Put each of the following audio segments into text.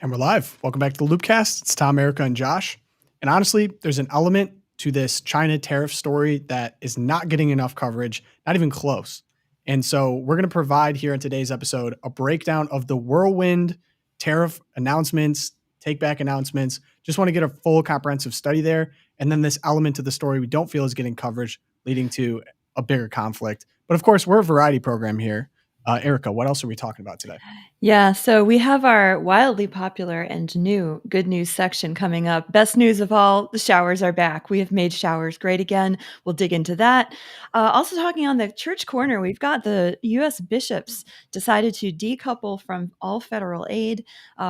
And we're live. Welcome back to the LOOPcast. It's Tom, Erica, and Josh. And honestly, there's an element to this China tariff story that is not getting enough coverage, not even close. And so we're going to provide here in today's episode a breakdown of the whirlwind tariff announcements, take back announcements. Just want to get a full comprehensive study there. And then this element to the story we don't feel is getting coverage, leading to a bigger conflict. But of course, we're a variety program here. Erica, what else are we talking about today? Yeah, so we have our wildly popular and new good news section coming up. Best news of all, the showers are back. We have made showers great again. We'll dig into that. Also talking on the church corner, we've got the U.S. bishops decided to decouple from all federal aid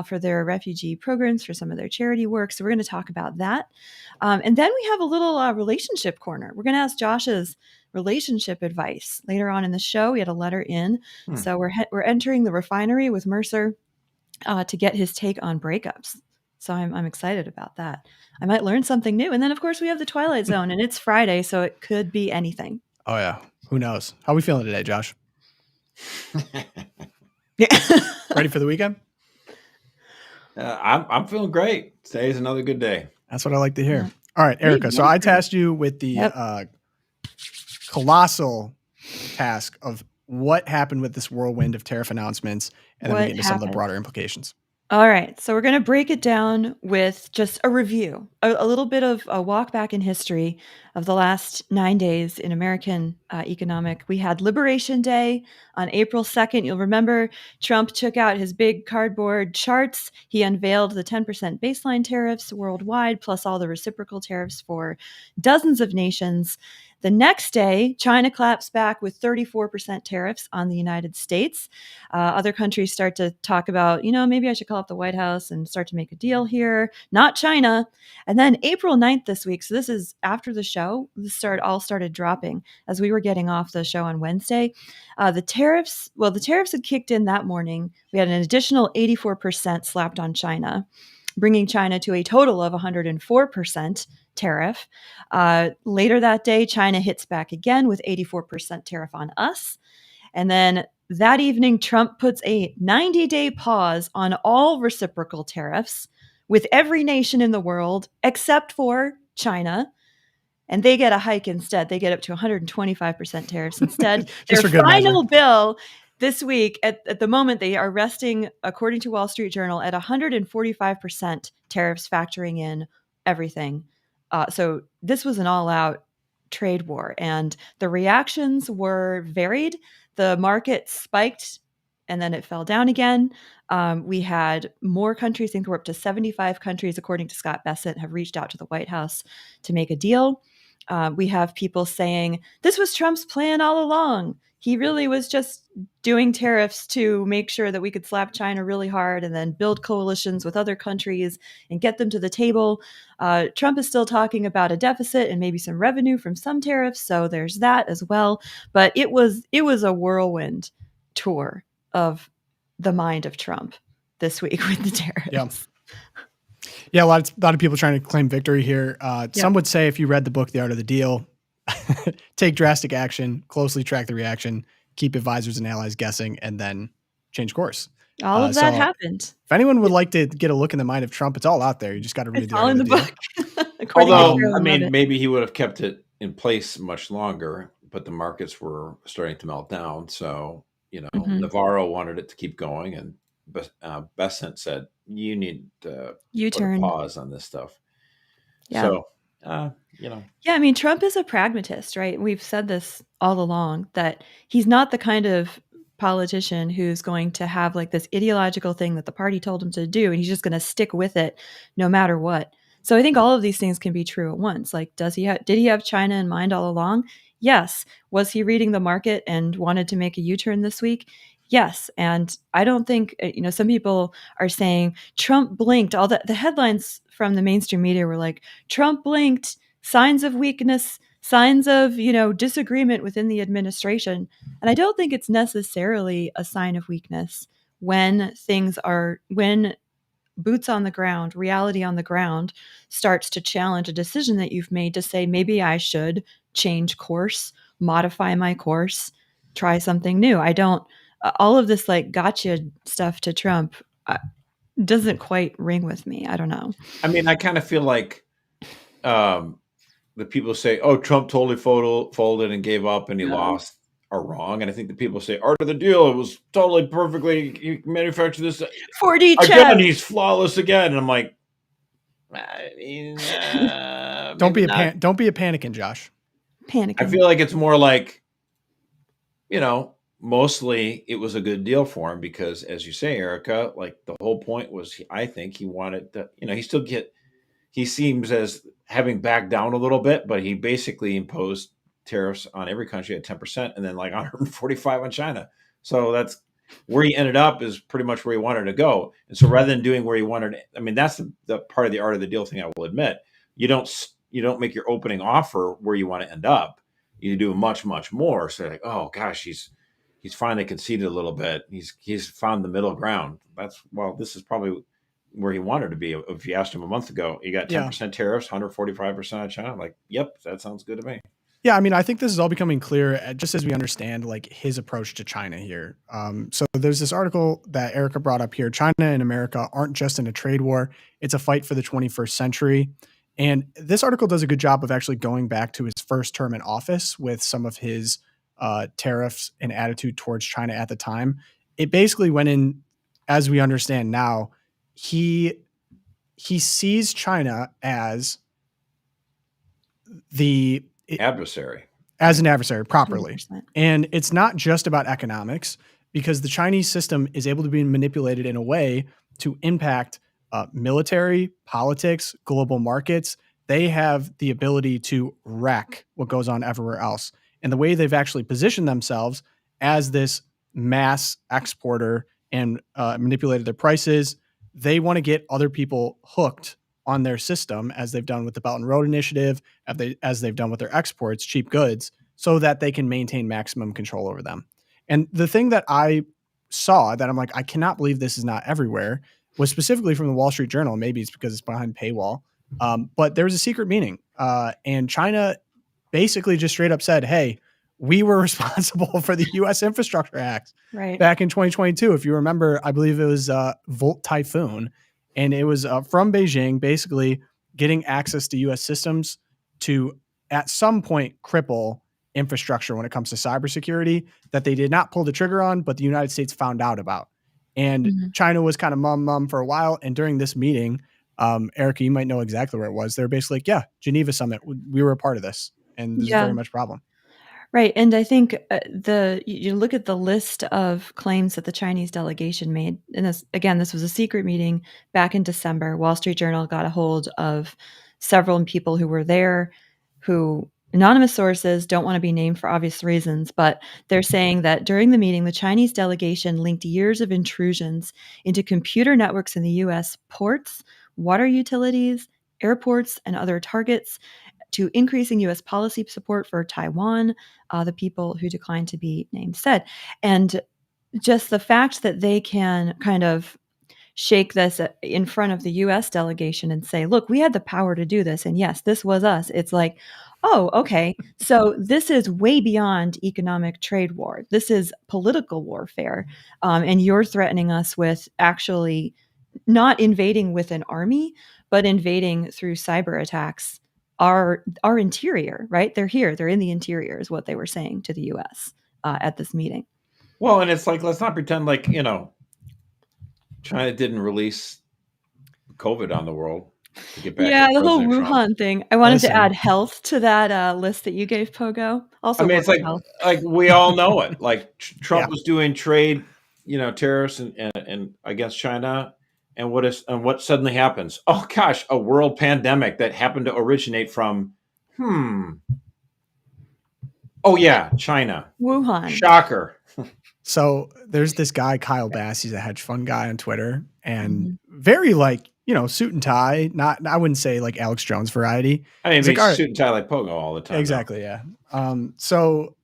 for their refugee programs, for some of their charity work. So we're going to talk about that. And then we have a little relationship corner. We're going to ask Josh's relationship advice later on in the show. We had a letter in. So we're entering the refinery with Mercer to get his take on breakups. So I'm excited about that. I might learn something new. And then, of course, we have the Twilight Zone, and it's Friday, so it could be anything. Oh, yeah. Who knows? How are we feeling today, Josh? Ready for the weekend? I'm feeling great. Today's another good day. That's what I like to hear. Yeah. All right, Erica. So I tasked you with the colossal task of what happened with this whirlwind of tariff announcements, and then we get into some of the broader implications. All right. So we're going to break it down with just a review, a little bit of a walk back in history of the last 9 days in American economic. We had Liberation Day on April 2nd. You'll remember Trump took out his big cardboard charts. He unveiled the 10% baseline tariffs worldwide, plus all the reciprocal tariffs for dozens of nations. The next day, China claps back with 34% tariffs on the United States. Other countries start to talk about, maybe I should call up the White House and start to make a deal here. Not China. And then April 9th this week, so this is after the show, all started dropping as we were getting off the show on Wednesday. The tariffs had kicked in that morning. We had an additional 84% slapped on China, bringing China to a total of 104% tariff. Later that day, China hits back again with 84% tariff on us. And then that evening, Trump puts a 90-day pause on all reciprocal tariffs with every nation in the world except for China. And they get a hike instead. They get up to 125% tariffs instead. Their final bill this week, at the moment, they are resting, according to Wall Street Journal, at 145% tariffs, factoring in everything. So this was an all-out trade war, and the reactions were varied. The market spiked, and then it fell down again. We had more countries, I think we're up to 75 countries, according to Scott Bessent, have reached out to the White House to make a deal. We have people saying, this was Trump's plan all along. He really was just doing tariffs to make sure that we could slap China really hard and then build coalitions with other countries and get them to the table. Trump is still talking about a deficit and maybe some revenue from some tariffs, so there's that as well. But it was a whirlwind tour of the mind of Trump this week with the tariffs. Yeah, a lot of people trying to claim victory here. Some would say if you read the book, The Art of the Deal, take drastic action, closely track the reaction, keep advisors and allies guessing, and then change course. All of that happened. If anyone would like to get a look in the mind of Trump, it's all out there. You just got to read The Art of the book. Although, maybe he would have kept it in place much longer, but the markets were starting to melt down. So, Navarro wanted it to keep going, and Bessent said, you need to put a pause on this stuff. Yeah. So, Yeah, Trump is a pragmatist, right? We've said this all along, that he's not the kind of politician who's going to have like this ideological thing that the party told him to do, and he's just going to stick with it no matter what. So I think all of these things can be true at once. Like, did he have China in mind all along? Yes. Was he reading the market and wanted to make a U-turn this week? Yes. And I don't think, some people are saying Trump blinked. All the headlines from the mainstream media were like, Trump blinked, signs of weakness, signs of, disagreement within the administration. And I don't think it's necessarily a sign of weakness when boots on the ground, reality on the ground starts to challenge a decision that you've made to say, maybe I should change course, modify my course, try something new. All of this like gotcha stuff to Trump doesn't quite ring with me. I don't know. I mean, I kind of feel like the people say, "Oh, Trump totally folded and gave up and he lost," are wrong. And I think the people say, "Art of the deal, it was totally perfectly. He manufactured this 4D again. chess. He's flawless again." And I'm like, I mean, don't be a panicking, Josh. Panicking. I feel like it's more like, mostly it was a good deal for him because, as you say, Erica, like the whole point was, I think he wanted to, he seems as having backed down a little bit, but he basically imposed tariffs on every country at 10% and then like 145 on China. So that's where he ended up, is pretty much where he wanted to go. And so rather than doing where he wanted, I mean, that's the part of the art of the deal thing, I will admit. You don't make your opening offer where you want to end up. You do much, much more. So like, oh gosh, he's finally conceded a little bit. He's found the middle ground. This is probably where he wanted to be. If you asked him a month ago, you got 10% tariffs, 145% on China. I'm like, yep, that sounds good to me. Yeah, I mean, I think this is all becoming clear just as we understand like his approach to China here. So there's this article that Erica brought up here. China and America aren't just in a trade war. It's a fight for the 21st century. And this article does a good job of actually going back to his first term in office with some of his tariffs and attitude towards China at the time. It basically went in, as we understand now, he sees China as an adversary properly. 100%. And it's not just about economics, because the Chinese system is able to be manipulated in a way to impact military, politics, global markets. They have the ability to wreck what goes on everywhere else. And the way they've actually positioned themselves as this mass exporter and manipulated their prices, they want to get other people hooked on their system, as they've done with the Belt and Road Initiative, as they've done with their exports, cheap goods, so that they can maintain maximum control over them. And the thing that I saw that I'm like, I cannot believe this is not everywhere, was specifically from the Wall Street Journal. Maybe it's because it's behind paywall. But there was a secret meeting. And China basically just straight up said, hey, we were responsible for the U.S. Infrastructure Act back in 2022. If you remember, I believe it was Volt Typhoon. And it was from Beijing, basically getting access to U.S. systems to, at some point, cripple infrastructure when it comes to cybersecurity that they did not pull the trigger on, but the United States found out about. And China was kind of mum for a while. And during this meeting, Erica, you might know exactly where it was. They're basically like, yeah, Geneva Summit. We were a part of this. And this is very much a problem. Right. And I think you look at the list of claims that the Chinese delegation made. And this was a secret meeting back in December. Wall Street Journal got a hold of several people who were there, who anonymous sources don't want to be named for obvious reasons, but they're saying that during the meeting, the Chinese delegation linked years of intrusions into computer networks in the U.S. ports, water utilities, airports, and other targets, to increasing U.S. policy support for Taiwan, the people who declined to be named said. And just the fact that they can kind of shake this in front of the U.S. delegation and say, look, we had the power to do this. And yes, this was us. It's like, oh, okay. So this is way beyond economic trade war. This is political warfare. And you're threatening us with actually not invading with an army, but invading through cyber attacks. Our interior, right? They're here. They're in the interior, is what they were saying to the U.S. At this meeting. Well, and it's like, let's not pretend like, China didn't release COVID on the world to get back. Yeah, the whole Wuhan thing. I wanted to add health to that list that you gave, Pogo. Also, I mean, it's like we all know it. Like Trump was doing trade, tariffs and against China. And what suddenly happens? Oh gosh, a world pandemic that happened to originate from, oh yeah, China, Wuhan. Shocker. So there's this guy, Kyle Bass. He's a hedge fund guy on Twitter, and very suit and tie. Not, I wouldn't say like Alex Jones variety. I mean, he's like, suit and tie like Pogo all the time. Exactly, yeah. So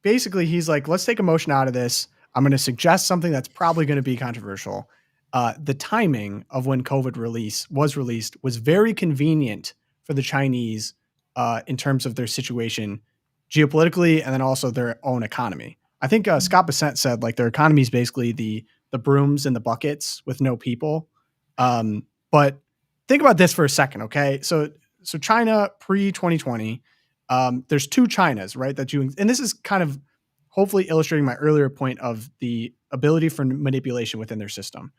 basically, he's like, let's take emotion out of this. I'm going to suggest something that's probably going to be controversial. The timing of when COVID was released was very convenient for the Chinese in terms of their situation geopolitically and then also their own economy. I think Scott Bessent said like their economy is basically the the brooms and the buckets with no people. But think about this for a second, okay? So China pre-2020, there's two Chinas, right? And this is kind of hopefully illustrating my earlier point of the ability for manipulation within their system.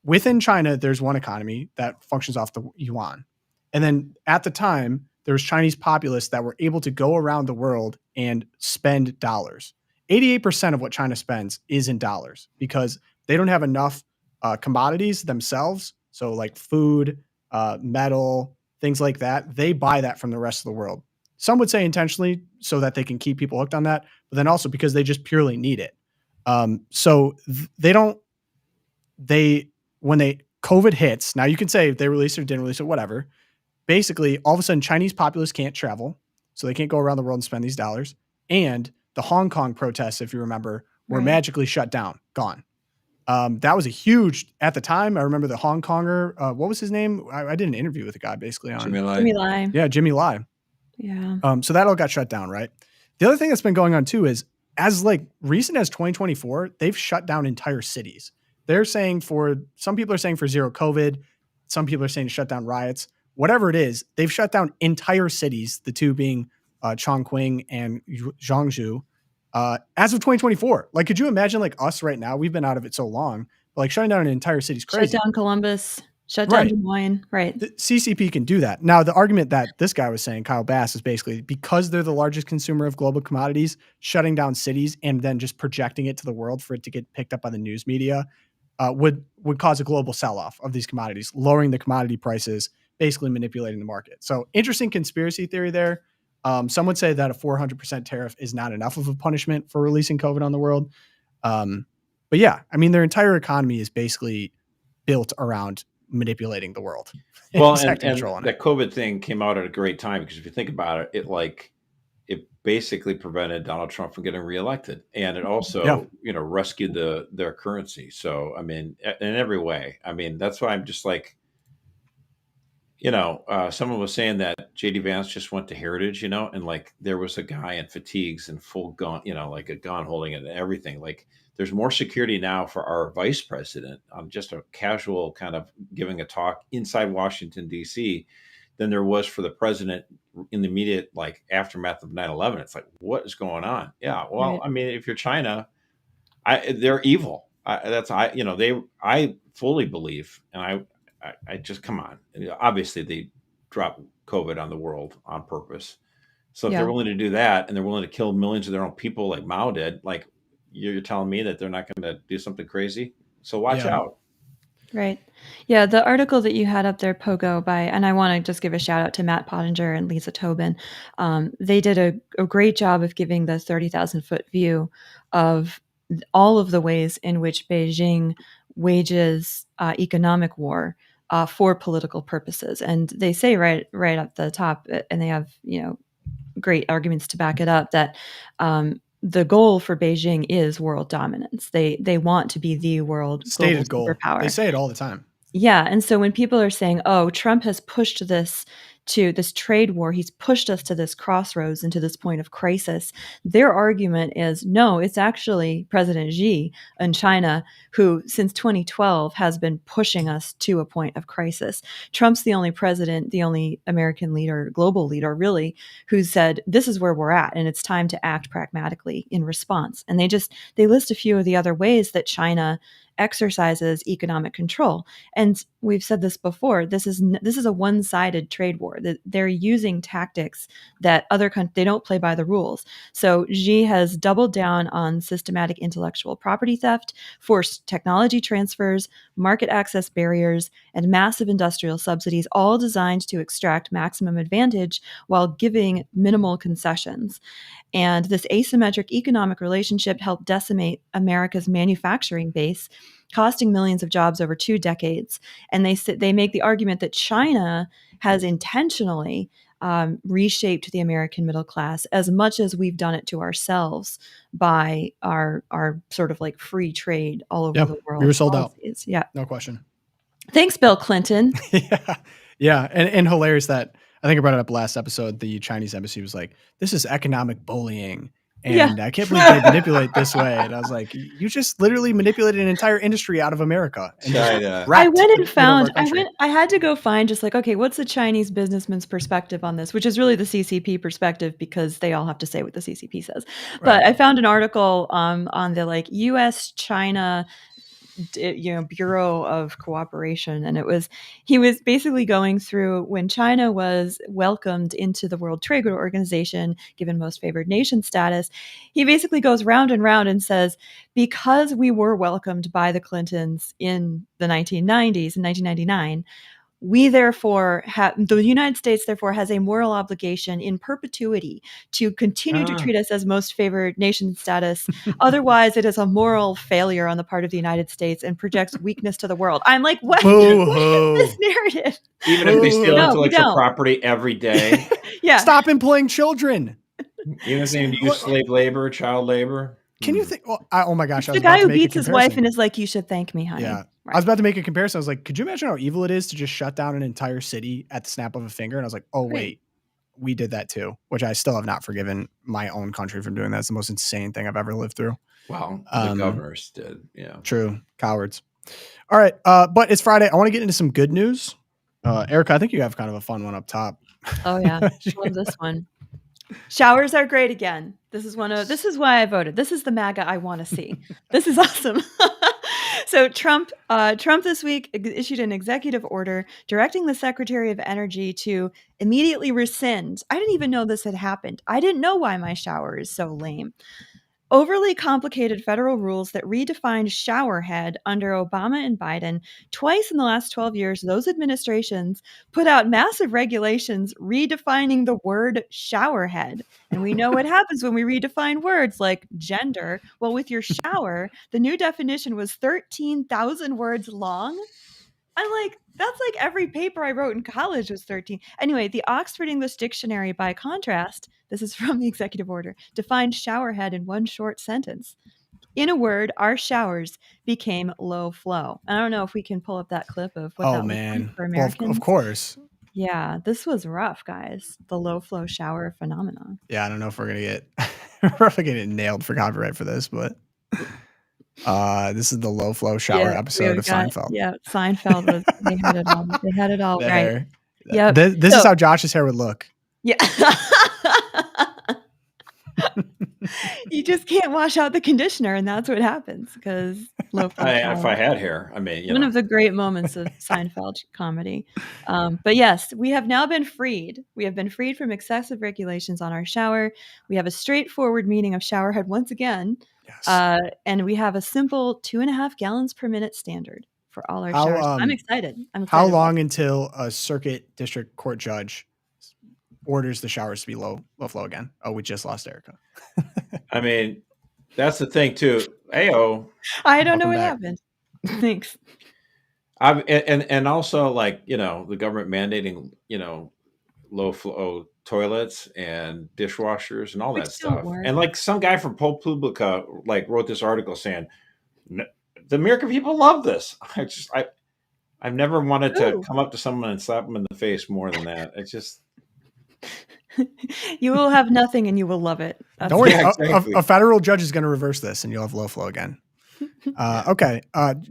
Within China, there's one economy that functions off the yuan. And then at the time, there's Chinese populists that were able to go around the world and spend dollars. 88% of what China spends is in dollars because they don't have enough commodities themselves. So like food, metal, things like that. They buy that from the rest of the world. Some would say intentionally so that they can keep people hooked on that, but then also because they just purely need it. When COVID hits, now you can say they released it or didn't release it, whatever. Basically, all of a sudden, Chinese populists can't travel, so they can't go around the world and spend these dollars. And the Hong Kong protests, if you remember, were magically shut down, gone. That was a huge, at the time, I remember the Hong Konger, what was his name? I did an interview with a guy basically on Jimmy Lai. Yeah, Jimmy Lai. Yeah. So that all got shut down, right? The other thing that's been going on too is as like recent as 2024, they've shut down entire cities. They're saying some people are saying for zero COVID, some people are saying to shut down riots, whatever it is, they've shut down entire cities, the two being Chongqing and Zhangzhou, as of 2024. Like, could you imagine like us right now? We've been out of it so long, but like shutting down an entire city is crazy. Shut down Columbus, shut down Des Moines, right. The CCP can do that. Now, the argument that this guy was saying, Kyle Bass, is basically because they're the largest consumer of global commodities, shutting down cities and then just projecting it to the world for it to get picked up by the news media would cause a global sell-off of these commodities, lowering the commodity prices, basically manipulating the market. So interesting conspiracy theory there. Some would say that a 400% tariff is not enough of a punishment for releasing COVID on the world. But yeah, I mean, their entire economy is basically built around manipulating the world. Well, and that COVID thing came out at a great time because if you think about it, it basically prevented Donald Trump from getting reelected, and it also rescued their currency. So I mean, in every way, I mean that's why I'm just like, someone was saying that JD Vance just went to Heritage, and like there was a guy in fatigues and full gun, like a gun holding it and everything. Like there's more security now for our vice president on just a casual kind of giving a talk inside Washington, D.C. than there was for the president in the immediate like aftermath of 9/11. It's like, what is going on? Yeah. Well, right. I mean, if you're China, they're evil. I fully believe, and I just, come on. Obviously they dropped COVID on the world on purpose. So if they're willing to do that and they're willing to kill millions of their own people like Mao did, like you're telling me that they're not going to do something crazy. So watch out. Right. Yeah. The article that you had up there, Pogo, and I want to just give a shout out to Matt Pottinger and Lisa Tobin. They did a great job of giving the 30,000 foot view of all of the ways in which Beijing wages economic war for political purposes. And they say right at the top, and they have, great arguments to back it up, that the goal for Beijing is world dominance. They want to be the world stated global superpower. They say it all the time. Yeah. And so when people are saying, oh, Trump has pushed this trade war, he's pushed us to this crossroads and to this point of crisis, their argument is, no, it's actually President Xi in China who, since 2012, has been pushing us to a point of crisis. Trump's the only president, the only American leader, global leader, really, who said, this is where we're at, and it's time to act pragmatically in response. And they list a few of the other ways that China exercises economic control. And we've said this before, this is a one-sided trade war. That they're using tactics that other countries, they don't play by the rules. So Xi has doubled down on systematic intellectual property theft, forced technology transfers, market access barriers, and massive industrial subsidies, all designed to extract maximum advantage while giving minimal concessions. And this asymmetric economic relationship helped decimate America's manufacturing base, costing millions of jobs over 2 decades. And they make the argument that China has intentionally reshaped the American middle class as much as we've done it to ourselves by our sort of like free trade all over the world. We were sold policies. out. Yeah. No question. Thanks, Bill Clinton. Yeah. And hilarious that I think I brought it up last episode. The Chinese embassy was like, this is economic bullying. And I can't believe they manipulate this way. And I was like, you just literally manipulated an entire industry out of America. And I went and found, I had to go find just like, okay, what's the Chinese businessman's perspective on this, which is really the CCP perspective because they all have to say what the CCP says. But I found an article on the like US-China Bureau of Cooperation, and he was basically going through when China was welcomed into the World Trade Organization, given most favored nation status. He basically goes round and round and says, because we were welcomed by the Clintons in the 1990s, in 1999, we therefore the United States therefore has a moral obligation in perpetuity to continue to treat us as most favored nation status. Otherwise, it is a moral failure on the part of the United States and projects weakness to the world. I'm like, what is this narrative? Even if they steal intellectual property every day. Stop employing children. Even if they use slave labor, child labor. Can you think? Oh my gosh! The guy who beats his wife and is like, "You should thank me, honey." Yeah, right. I was about to make a comparison. I was like, "Could you imagine how evil it is to just shut down an entire city at the snap of a finger?" And I was like, "Oh wait, we did that too," which I still have not forgiven my own country for doing that. It's the most insane thing I've ever lived through. Well, the governors did. Yeah, true, cowards. All right, but it's Friday. I want to get into some good news. Erica, I think you have kind of a fun one up top. Oh yeah, I love this one. Showers are great again. This is why I voted. This is the MAGA I want to see. This is awesome. So Trump this week issued an executive order directing the Secretary of Energy to immediately rescind. I didn't even know this had happened. I didn't know why my shower is so lame. Overly complicated federal rules that redefined showerhead under Obama and Biden. Twice in the last 12 years, those administrations put out massive regulations redefining the word showerhead. And we know what happens when we redefine words like gender. Well, with your shower, the new definition was 13,000 words long. I'm like, that's like every paper I wrote in college was 13. Anyway, the Oxford English Dictionary, by contrast, this is from the executive order, defined showerhead in one short sentence. In a word, our showers became low flow. I don't know if we can pull up that clip of what that was like for Americans. Well, of course. Yeah, this was rough, guys. The low flow shower phenomenon. Yeah, I don't know if we're gonna get nailed for copyright for this, but this is the low flow shower episode of Seinfeld. Yeah, Seinfeld they had it all. They had it all right. Yeah. This is how Josh's hair would look. Yeah. You just can't wash out the conditioner, and that's what happens because low flow. If I had hair, I mean, one of the great moments of Seinfeld comedy. But yes, we have now been freed. We have been freed from excessive regulations on our shower. We have a straightforward meaning of showerhead once again. Yes. And we have a simple 2.5 gallons per minute standard for all our showers. I'm excited. How long until a circuit district court judge orders the showers to be low flow again? Oh, we just lost Erica. I mean, that's the thing too. Ayo. I don't know what happened. Thanks. And also like, the government mandating, low flow toilets and dishwashers and all that stuff. And like some guy from ProPublica like wrote this article saying the American people love this. I've never wanted to come up to someone and slap them in the face more than that. It's just you will have nothing and you will love it. Don't worry. Exactly. A federal judge is going to reverse this and you'll have low flow again. Okay.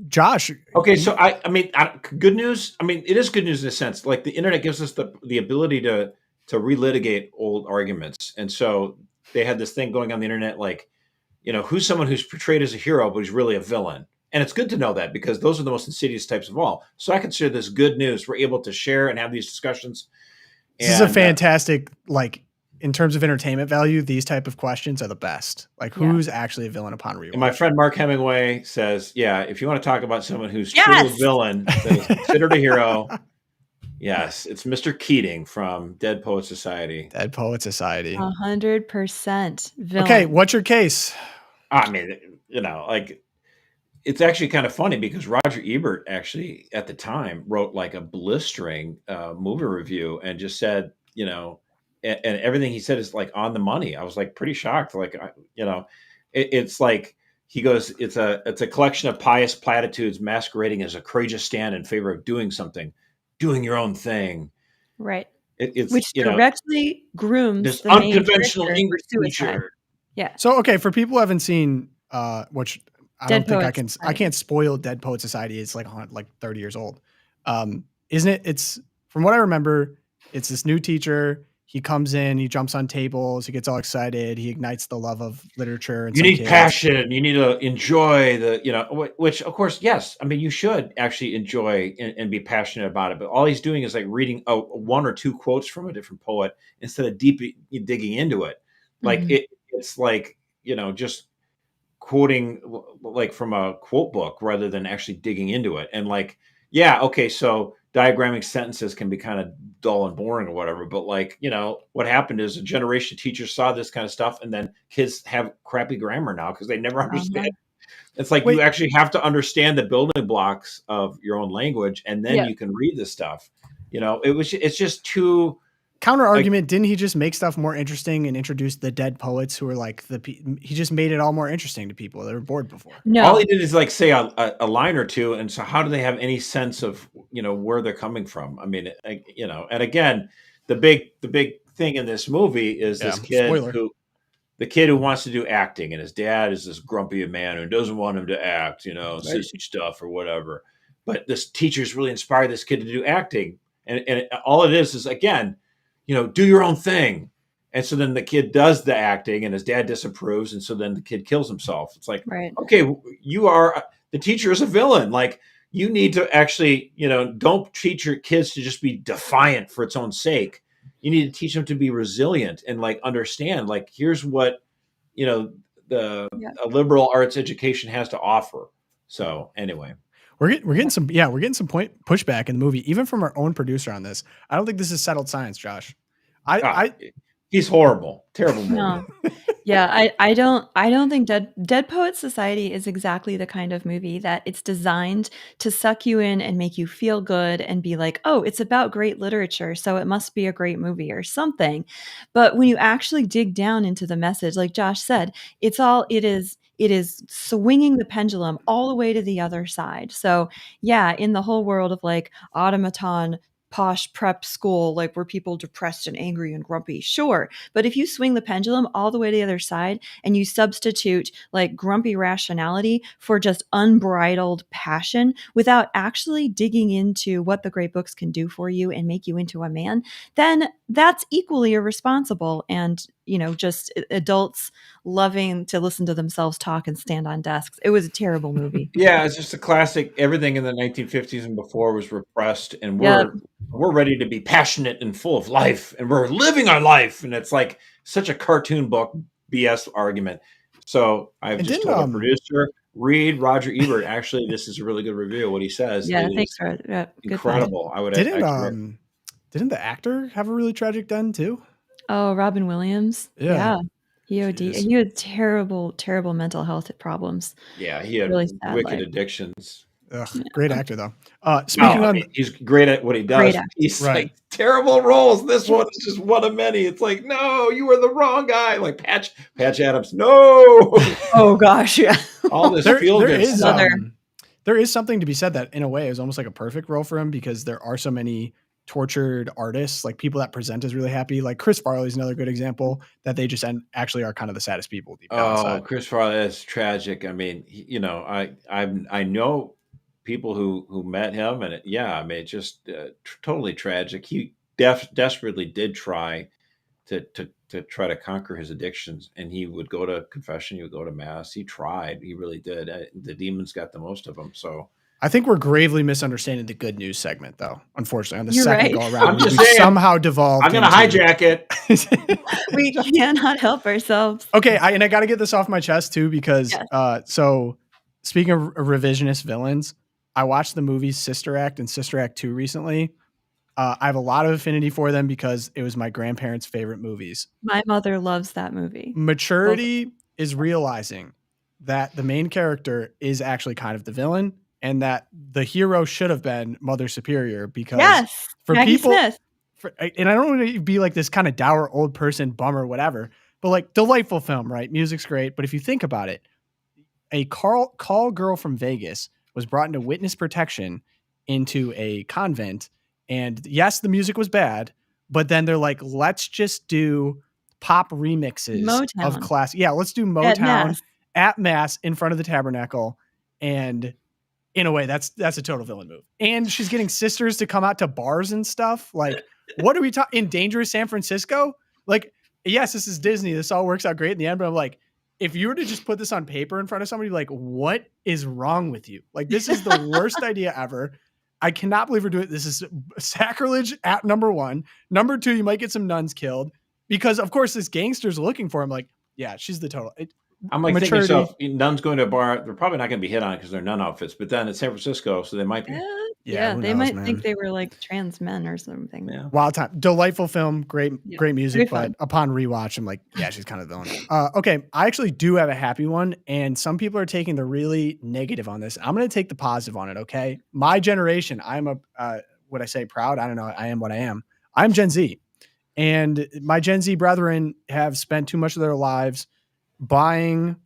Josh. Okay. So I mean, good news. I mean, it is good news in a sense, like the internet gives us the ability to relitigate old arguments. And so they had this thing going on the internet, like, who's someone who's portrayed as a hero, but who's really a villain. And it's good to know that because those are the most insidious types of all. So I consider this good news. We're able to share and have these discussions. This is a fantastic, like, in terms of entertainment value, these type of questions are the best. Like, who's actually a villain upon rewatch? And my friend Mark Hemingway says, yeah, if you want to talk about someone who's truly a villain that is considered a hero, yes, it's Mr. Keating from Dead Poets Society. Dead Poets Society. 100% villain. Okay, what's your case? I mean, like, it's actually kind of funny because Roger Ebert actually at the time wrote like a blistering movie review and just said, and everything he said is like on the money. I was like pretty shocked. Like, it's like he goes, it's a collection of pious platitudes masquerading as a courageous stand in favor of doing something, doing your own thing. Right. It's which directly grooms this the unconventional English teacher. Yeah. So, okay, for people who haven't seen, which I Dead don't think Poets I can't spoil Dead Poet Society. It's like 30 years old. Isn't it? It's from what I remember, it's this new teacher. He comes in, he jumps on tables, he gets all excited, he ignites the love of literature. And You some need kids. passion. You need to enjoy which of course, yes. I mean, you should actually enjoy and be passionate about it. But all he's doing is like reading one or two quotes from a different poet instead of deep digging into it. Like it's like, just quoting like from a quote book rather than actually digging into it. And like, yeah, okay, so diagramming sentences can be kind of dull and boring or whatever, but like, what happened is a generation of teachers saw this kind of stuff, and then kids have crappy grammar now because they never understand. It's like you actually have to understand the building blocks of your own language, and then you can read this stuff. It's just too counter argument. Didn't he just make stuff more interesting and introduce the dead poets who were like he just made it all more interesting to people that were bored before? No, all he did is like say a line or two, and so how do they have any sense of where they're coming from? I mean, and again, the big thing in this movie is this kid who wants to do acting, and his dad is this grumpy man who doesn't want him to act, sissy stuff or whatever. But this teacher's really inspired this kid to do acting, and all it is again, do your own thing. And so then the kid does the acting, and his dad disapproves, and so then the kid kills himself. It's like, okay, the teacher is a villain. Like, you need to actually, don't teach your kids to just be defiant for its own sake. You need to teach them to be resilient and like understand, like, here's what, a liberal arts education has to offer. So anyway. We're getting some pushback in the movie, even from our own producer on this. I don't think this is settled science, Josh. He's horrible, terrible movie. No. Yeah, I don't think Dead Poets Society is exactly the kind of movie that it's designed to suck you in and make you feel good and be like, oh, it's about great literature, so it must be a great movie or something. But when you actually dig down into the message, like Josh said, it is swinging the pendulum all the way to the other side. So yeah, in the whole world of like automaton posh prep school, like were people depressed and angry and grumpy? Sure. But if you swing the pendulum all the way to the other side and you substitute like grumpy rationality for just unbridled passion without actually digging into what the great books can do for you and make you into a man, then that's equally irresponsible and, just adults loving to listen to themselves talk and stand on desks. It was a terrible movie. Yeah, it's just a classic. Everything in the 1950s and before was repressed, and we're ready to be passionate and full of life, and we're living our life. And it's like such a cartoon book BS argument. So I've just told a producer, read Roger Ebert. Actually, this is a really good review of what he says. Yeah, thanks for incredible. I would didn't the actor have a really tragic end too? Oh, Robin Williams. Yeah. He had terrible, terrible mental health problems. Yeah, he had really wicked addictions. Ugh, great actor though. He's great at what he does. He's like terrible roles. This one is just one of many. It's like, no, you were the wrong guy. Like Patch Adams. No. Oh gosh, yeah. All this feel good stuff. There is something to be said that in a way is almost like a perfect role for him, because there are so many tortured artists, like people that present as really happy. Like Chris Farley is another good example, that they just actually are kind of the saddest people deep down inside. Chris Farley is tragic. I mean, I know people who met him, and it's just totally tragic. He desperately did try to try to conquer his addictions, and he would go to confession, he would go to mass. He tried, he really did. The demons got the most of him. So I think we're gravely misunderstanding the good news segment, though. Unfortunately, on the You're second right. go around, we somehow devolved. I'm going to hijack it. We cannot help ourselves. Okay, I got to get this off my chest too, because so speaking of revisionist villains, I watched the movies Sister Act and Sister Act 2 recently. I have a lot of affinity for them because it was my grandparents' favorite movies. My mother loves that movie. Maturity is realizing that the main character is actually kind of the villain, and that the hero should have been Mother Superior, because for Maggie people, Smith. And I don't want to be like this kind of dour old person bummer, whatever, but like delightful film, right? Music's great. But if you think about it, a call girl from Vegas was brought into witness protection into a convent. And yes, the music was bad, but then they're like, let's just do pop remixes of Motown. classic. Yeah, let's do Motown at Mass in front of the tabernacle. And in a way, that's a total villain move. And she's getting sisters to come out to bars and stuff. Like, what are we talking in Dangerous San Francisco? Like, yes, this is Disney. This all works out great in the end, but I'm like, if you were to just put this on paper in front of somebody, like, what is wrong with you? Like, this is the worst idea ever. I cannot believe we're doing it. This is sacrilege at number one. Number two, you might get some nuns killed because, of course, this gangster's looking for him. Like, yeah, she's the total. I'm like thinking yourself, nuns going to a bar, they're probably not going to be hit on because they're nun outfits, but then it's San Francisco, so they might be. Yeah, they might think they were like trans men or something. Yeah. Wild time. Delightful film. Great music. But upon rewatch, I'm like, yeah, she's kind of the villain. Okay. I actually do have a happy one. And some people are taking the really negative on this. I'm going to take the positive on it. Okay. My generation, I'm would I say proud? I don't know. I am what I am. I'm Gen Z. And my Gen Z brethren have spent too much of their lives buying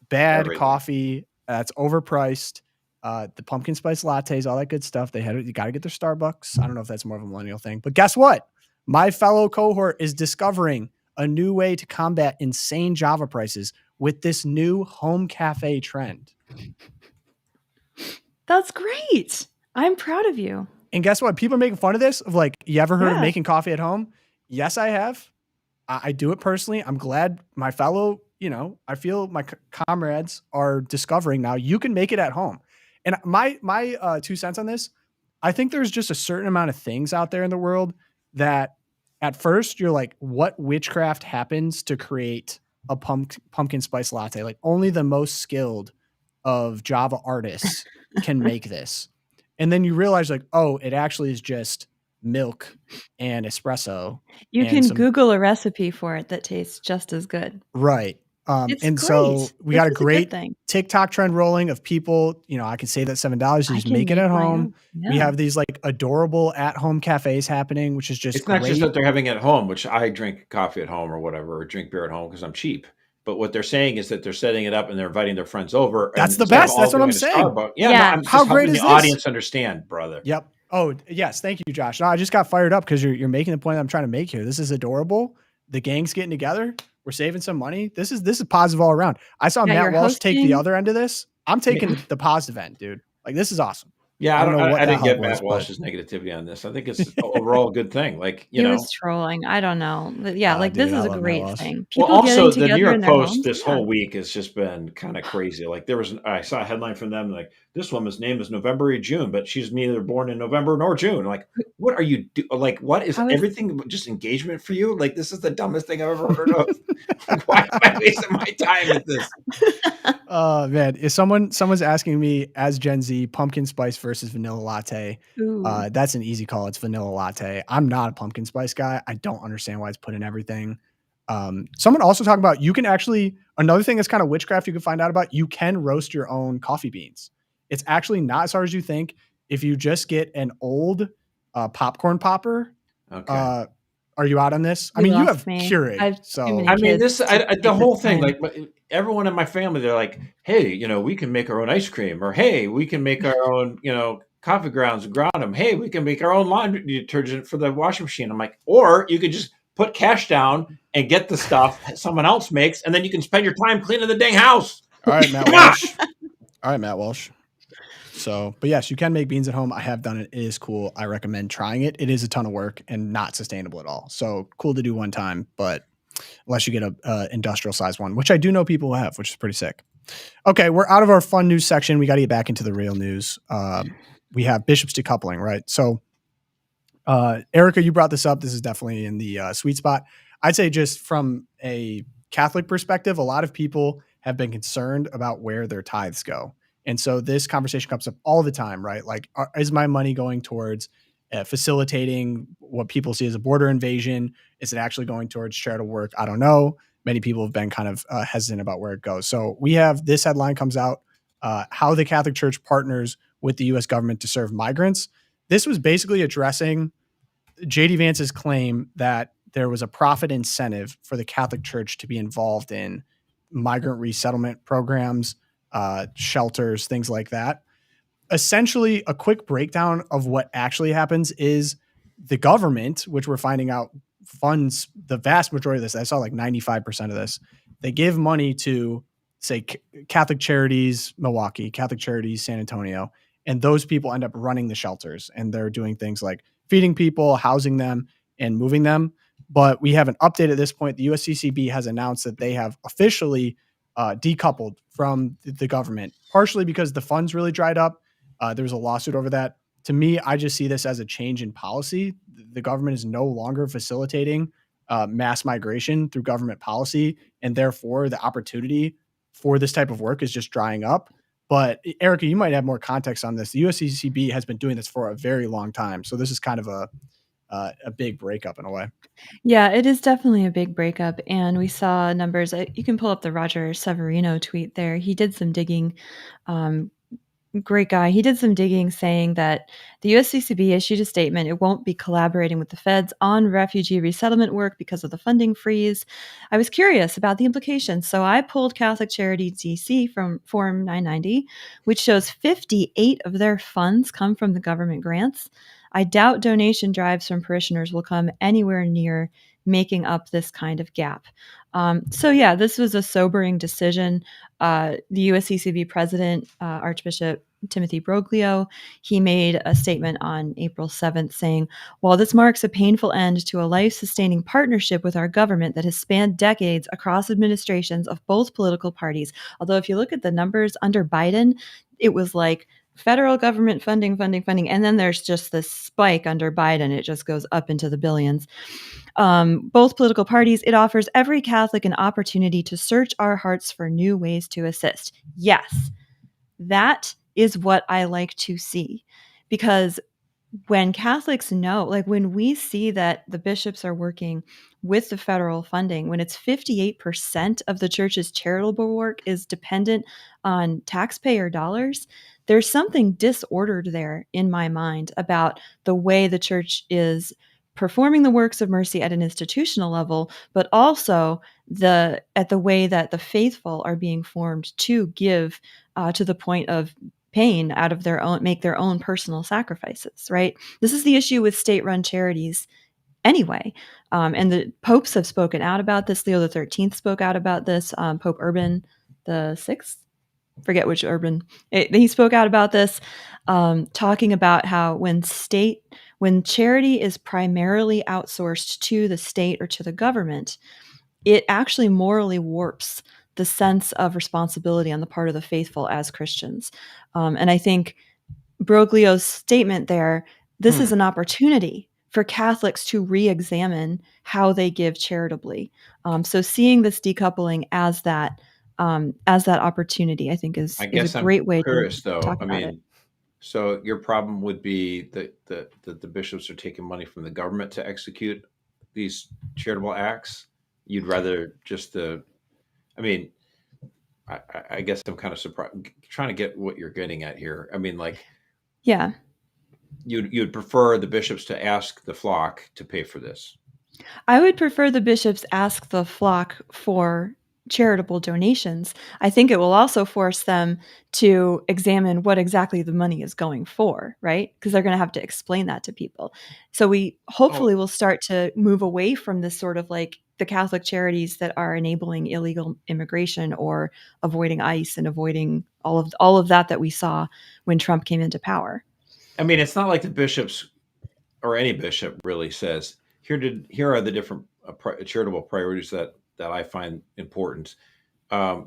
bad coffee that's overpriced. The pumpkin spice lattes, all that good stuff. You got to get their Starbucks. I don't know if that's more of a millennial thing, but guess what? My fellow cohort is discovering a new way to combat insane Java prices with this new home cafe trend. That's great. I'm proud of you. And guess what? People are making fun of this of like, you ever heard of making coffee at home? Yes, I have. I do it personally. I'm glad my fellow, I feel my comrades are discovering now you can make it at home. And my 2 cents on this, I think there's just a certain amount of things out there in the world that at first you're like, what witchcraft happens to create a pumpkin spice latte? Like only the most skilled of Java artists can make this. And then you realize like, oh, it actually is just milk and espresso. You can Google a recipe for it that tastes just as good. Right. So we got a great TikTok trend rolling of people, I can save that $7. You just make it at home. Yeah. We have these like adorable at-home cafes happening, which is just It's not just that they're having it at home, which I drink coffee at home or whatever, or drink beer at home because I'm cheap. But what they're saying is that they're setting it up and they're inviting their friends over. That's the best. That's what I'm saying. I'm how great is the audience understand, brother? Yep. Oh, yes. Thank you, Josh. No, I just got fired up because you're making the point I'm trying to make here. This is adorable. The gang's getting together. We're saving some money. This is positive all around. I saw Matt Walsh take the other end of this. I'm taking the positive end, dude. Like, this is awesome. Yeah, I didn't get Matt Walsh's negativity on this. I think it's overall a good thing. Like, he was trolling. I don't know. Yeah, dude, this is a great thing. People also, the New York Post this whole week has just been kind of crazy. Like, I saw a headline from them like, this woman's name is November or June, but she's neither born in November nor June. Like, what are you like? What is everything just engagement for you? Like, this is the dumbest thing I've ever heard of. Like, why am I wasting my time with this? Man, if someone's asking me as Gen Z, pumpkin spice versus vanilla latte, that's an easy call. It's vanilla latte. I'm not a pumpkin spice guy. I don't understand why it's put in everything. Someone also talking about you can actually, another thing that's kind of witchcraft you can find out about, you can roast your own coffee beans. It's actually not as hard as you think. If you just get an old popcorn popper. Okay. Are you out on this? I mean, you have Keurig. So I mean, the whole thing, like everyone in my family, they're like, hey, we can make our own ice cream, or hey, we can make our own, coffee grounds and ground them. Hey, we can make our own laundry detergent for the washing machine. I'm like, or you could just put cash down and get the stuff someone else makes, and then you can spend your time cleaning the dang house. All right, Matt Walsh. So, but yes, you can make beans at home. I have done it. It is cool. I recommend trying it. It is a ton of work and not sustainable at all. So cool to do one time, but unless you get a industrial size one, which I do know people have, which is pretty sick. Okay. We're out of our fun news section. We got to get back into the real news. We have Bishop's decoupling, right? So, Erica, you brought this up. This is definitely in the sweet spot. I'd say just from a Catholic perspective, a lot of people have been concerned about where their tithes go. And so this conversation comes up all the time, right? Like, is my money going towards facilitating what people see as a border invasion? Is it actually going towards charitable work? I don't know. Many people have been kind of hesitant about where it goes. So we have this headline comes out, how the Catholic Church partners with the U.S. government to serve migrants. This was basically addressing J.D. Vance's claim that there was a profit incentive for the Catholic Church to be involved in migrant resettlement programs, shelters, things like that. Essentially, a quick breakdown of what actually happens is the government, which we're finding out funds the vast majority of this. I saw like 95% of this. They give money to, say, Catholic Charities Milwaukee, Catholic Charities San Antonio, and those people end up running the shelters, and they're doing things like feeding people, housing them, and moving them. But we have an update at this point. The USCCB has announced that they have officially decoupled from the government, partially because the funds really dried up. There was a lawsuit over that. To me, I just see this as a change in policy. The government is no longer facilitating mass migration through government policy, and therefore the opportunity for this type of work is just drying up. But Erica, you might have more context on this. The USCCB has been doing this for a very long time, so this is kind of a big breakup in a way. Yeah, it is definitely a big breakup, and we saw numbers. You can pull up the Roger Severino tweet there. He did some digging. Great guy. He did some digging saying that the USCCB issued a statement. It won't be collaborating with the feds on refugee resettlement work because of the funding freeze. I was curious about the implications. So I pulled Catholic Charities DC from Form 990, which shows 58 of their funds come from the government grants. I doubt donation drives from parishioners will come anywhere near making up this kind of gap. So yeah, this was a sobering decision. The USCCB president, Archbishop Timothy Broglio, he made a statement on April 7th saying, while this marks a painful end to a life-sustaining partnership with our government that has spanned decades across administrations of both political parties, although if you look at the numbers under Biden, it was like federal government funding, and then there's just this spike under Biden. It just goes up into the billions. Both political parties, it offers every Catholic an opportunity to search our hearts for new ways to assist. Yes, that is what I like to see, because when Catholics know, like when we see that the bishops are working with the federal funding, when it's 58% of the church's charitable work is dependent on taxpayer dollars, there's something disordered there in my mind about the way the church is performing the works of mercy at an institutional level, but also at the way that the faithful are being formed to give to the point of pain out of their own, make their own personal sacrifices, right? This is the issue with state-run charities anyway. And the popes have spoken out about this. Leo XIII spoke out about this. Pope Urban the Sixth, forget which Urban, he spoke out about this, talking about how when charity is primarily outsourced to the state or to the government, it actually morally warps the sense of responsibility on the part of the faithful as Christians. And I think Broglio's statement there, this is an opportunity for Catholics to re-examine how they give charitably. So seeing this decoupling as that opportunity, I think is a great way to talk about it. So your problem would be that the bishops are taking money from the government to execute these charitable acts. You'd rather just I guess I'm kind of surprised, trying to get what you're getting at here. I mean, like, yeah, you'd prefer the bishops to ask the flock to pay for this. I would prefer the bishops ask the flock for charitable donations. I think it will also force them to examine what exactly the money is going for, right? Because they're going to have to explain that to people. So we hopefully will start to move away from this sort of like the Catholic charities that are enabling illegal immigration or avoiding ICE and avoiding all of that we saw when Trump came into power. I mean, it's not like the bishops or any bishop really says, here are the different charitable priorities that I find important. And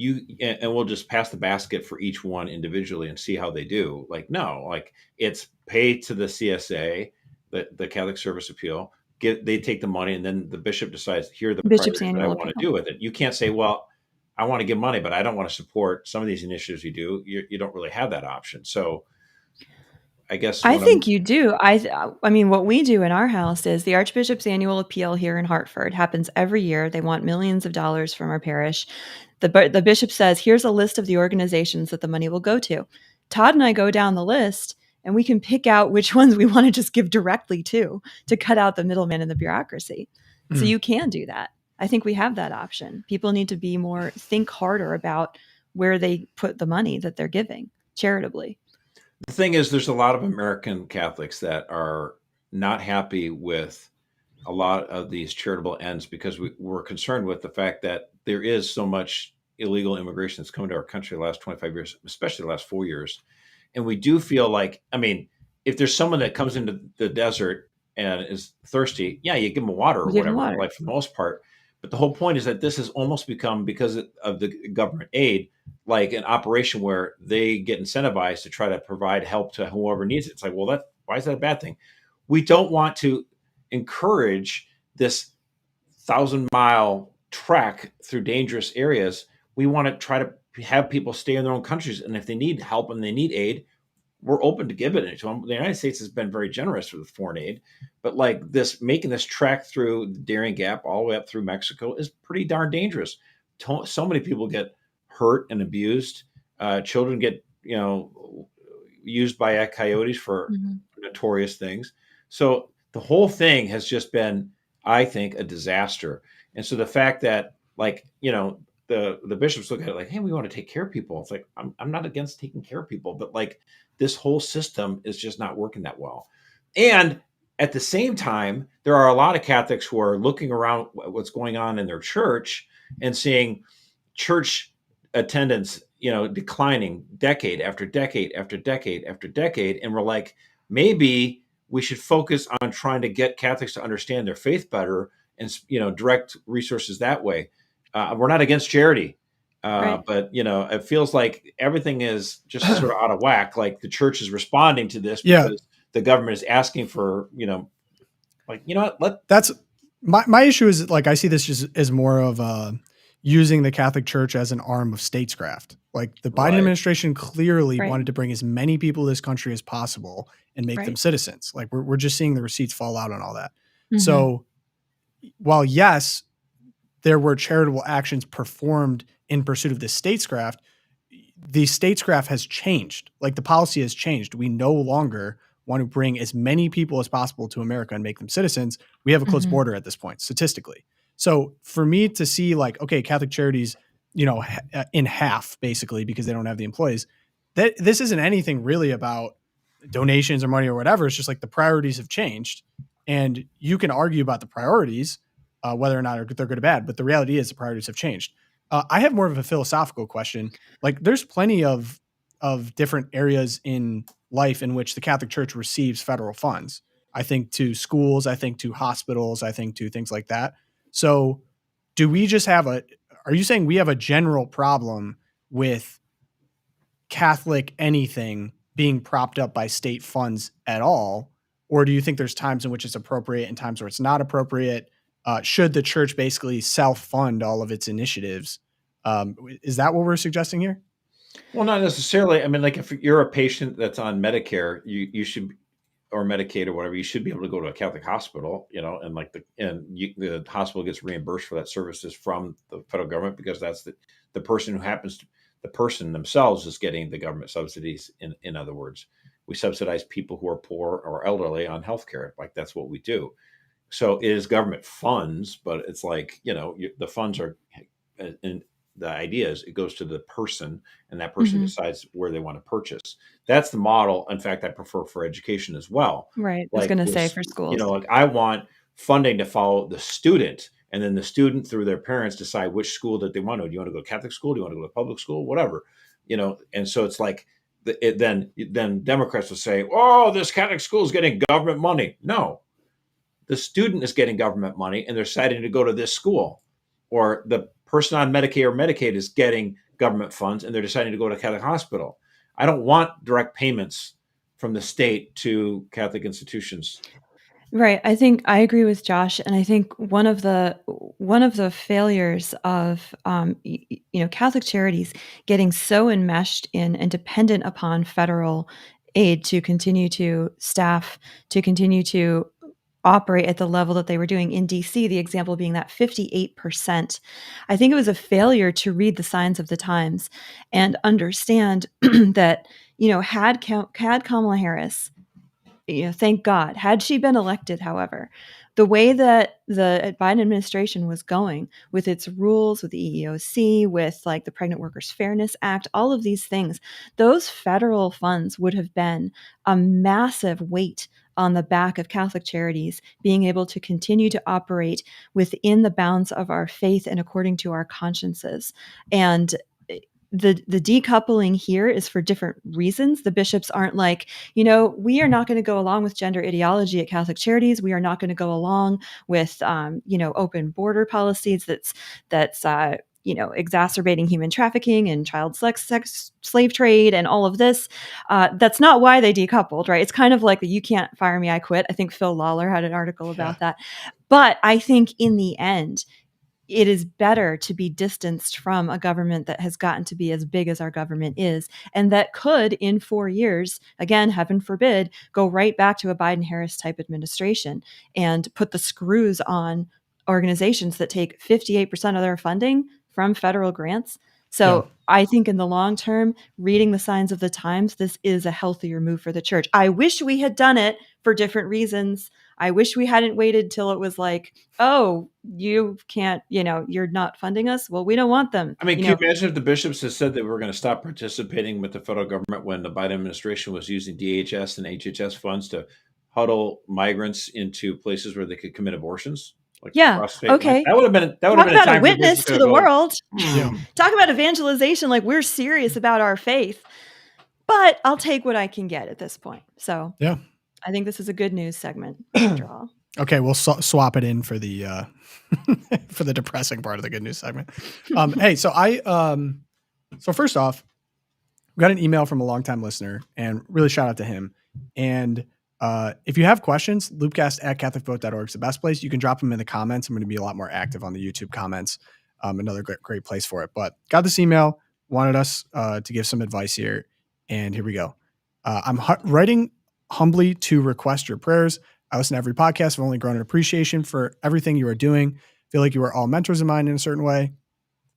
we'll just pass the basket for each one individually and see how they do. Like, no, like it's pay to the CSA, the Catholic Service Appeal. They take the money, and then the bishop decides, here are the priorities that I want to do with it. You can't say, well, I want to give money, but I don't want to support some of these initiatives you do. You don't really have that option. So I guess I think you do. I mean, what we do in our house is the Archbishop's annual appeal here in Hartford happens every year. They want millions of dollars from our parish. The bishop says, here's a list of the organizations that the money will go to. Todd and I go down the list, and we can pick out which ones we want to just give directly to cut out the middleman and the bureaucracy. So you can do that. I think we have that option. People need to think harder about where they put the money that they're giving charitably. The thing is, there's a lot of American Catholics that are not happy with a lot of these charitable ends because we're concerned with the fact that there is so much illegal immigration that's come to our country the last 25 years, especially the last 4 years. And we do feel like, I mean, if there's someone that comes into the desert and is thirsty, yeah, you give them water or whatever, like for the most part. But the whole point is that this has almost become, because of the government aid, like an operation where they get incentivized to try to provide help to whoever needs it. It's like, well, why is that a bad thing? We don't want to encourage this 1,000-mile trek through dangerous areas. We want to try to have people stay in their own countries, and if they need help and they need aid, we're open to giving it to them. The United States has been very generous with foreign aid, but like this, making this trek through the Darien Gap all the way up through Mexico is pretty darn dangerous. So many people get hurt and abused. Children get, used by coyotes for notorious things. So the whole thing has just been, I think, a disaster. And so the fact that, like, the bishops look at it like, hey, we want to take care of people. It's like, I'm not against taking care of people, but like this whole system is just not working that well. And at the same time, there are a lot of Catholics who are looking around what's going on in their church and seeing church attendance, declining decade after decade after decade after decade. And we're like, maybe we should focus on trying to get Catholics to understand their faith better and, direct resources that way. We're not against charity, right. But it feels like everything is just sort of out of whack. Like the church is responding to this because the government is asking for, that's my issue is, like, I see this just as more of using the Catholic Church as an arm of statescraft. Like the Biden administration clearly wanted to bring as many people to this country as possible and make them citizens. Like we're just seeing the receipts fall out on all that. Mm-hmm. So while yes, there were charitable actions performed in pursuit of this statescraft, the statescraft has changed. Like the policy has changed. We no longer want to bring as many people as possible to America and make them citizens. We have a closed border at this point, statistically. So for me to see like, okay, Catholic Charities, in half basically because they don't have the employees, that this isn't anything really about donations or money or whatever. It's just like the priorities have changed, and you can argue about the priorities, whether or not they're good or bad, but the reality is the priorities have changed. I have more of a philosophical question. Like there's plenty of different areas in life in which the Catholic Church receives federal funds. I think to schools, I think to hospitals, I think to things like that. So do we just are you saying we have a general problem with Catholic anything being propped up by state funds at all? Or do you think there's times in which it's appropriate and times where it's not appropriate? Should the church basically self-fund all of its initiatives? Is that what we're suggesting here? Well, not necessarily. I mean, like if you're a patient that's on Medicare, you should, or Medicaid or whatever, you should be able to go to a Catholic hospital, and the hospital gets reimbursed for that services from the federal government because that's the person the person themselves is getting the government subsidies. In other words, we subsidize people who are poor or elderly on healthcare. Like that's what we do. So it is government funds, but it's like, the funds are, and the idea is it goes to the person and that person decides where they want to purchase. That's the model. In fact, I prefer for education as well. Right. I was going to say for schools. Like I want funding to follow the student, and then the student through their parents decide which school that they want to. Do you want to go to Catholic school? Do you want to go to public school? Whatever, and so it's like, then Democrats will say, oh, this Catholic school is getting government money. No. The student is getting government money and they're deciding to go to this school, or the person on Medicare or Medicaid is getting government funds and they're deciding to go to a Catholic hospital. I don't want direct payments from the state to Catholic institutions. Right. I think I agree with Josh. And I think one of the failures of, Catholic Charities getting so enmeshed in and dependent upon federal aid to continue to staff, to continue to operate at the level that they were doing in DC, the example being that 58%. I think it was a failure to read the signs of the times and understand that, had Kamala Harris, thank God, had she been elected, however, the way that the Biden administration was going with its rules, with the EEOC, with like the Pregnant Workers Fairness Act, all of these things, those federal funds would have been a massive weight on the back of Catholic Charities being able to continue to operate within the bounds of our faith and according to our consciences. And the decoupling here is for different reasons. The bishops aren't like, we are not going to go along with gender ideology at Catholic Charities. We are not going to go along with, open border policies that's exacerbating human trafficking and child sex slave trade and all of this. That's not why they decoupled, right? It's kind of like the "you can't fire me, I quit." I think Phil Lawler had an article about that. But I think in the end, it is better to be distanced from a government that has gotten to be as big as our government is, and that could, in 4 years, again, heaven forbid, go right back to a Biden-Harris type administration and put the screws on organizations that take 58% of their funding from federal grants. So I think in the long term, reading the signs of the times, this is a healthier move for the church. I wish we had done it for different reasons. I wish we hadn't waited till it was like, oh, you can't, you're not funding us. Well, we don't want them. I mean, can you imagine if the bishops had said that we were going to stop participating with the federal government when the Biden administration was using DHS and HHS funds to huddle migrants into places where they could commit abortions? Okay. That would have been Talk a time a witness to the world. Yeah. Talk about evangelization. Like, we're serious about our faith, but I'll take what I can get at this point. So yeah, I think this is a good news segment after all. Okay, we'll swap it in for the for the depressing part of the good news segment. Hey, so so first off, we got an email from a longtime listener, and really shout out to him. And if you have questions, loopcast@catholicvote.org is the best place. You can drop them in the comments. I'm going to be a lot more active on the YouTube comments. Another great place for it. But got this email, wanted us to give some advice here, and here we go. I'm writing humbly to request your prayers. I listen to every podcast. I've only grown an appreciation for everything you are doing. Feel like you are all mentors of mine in a certain way.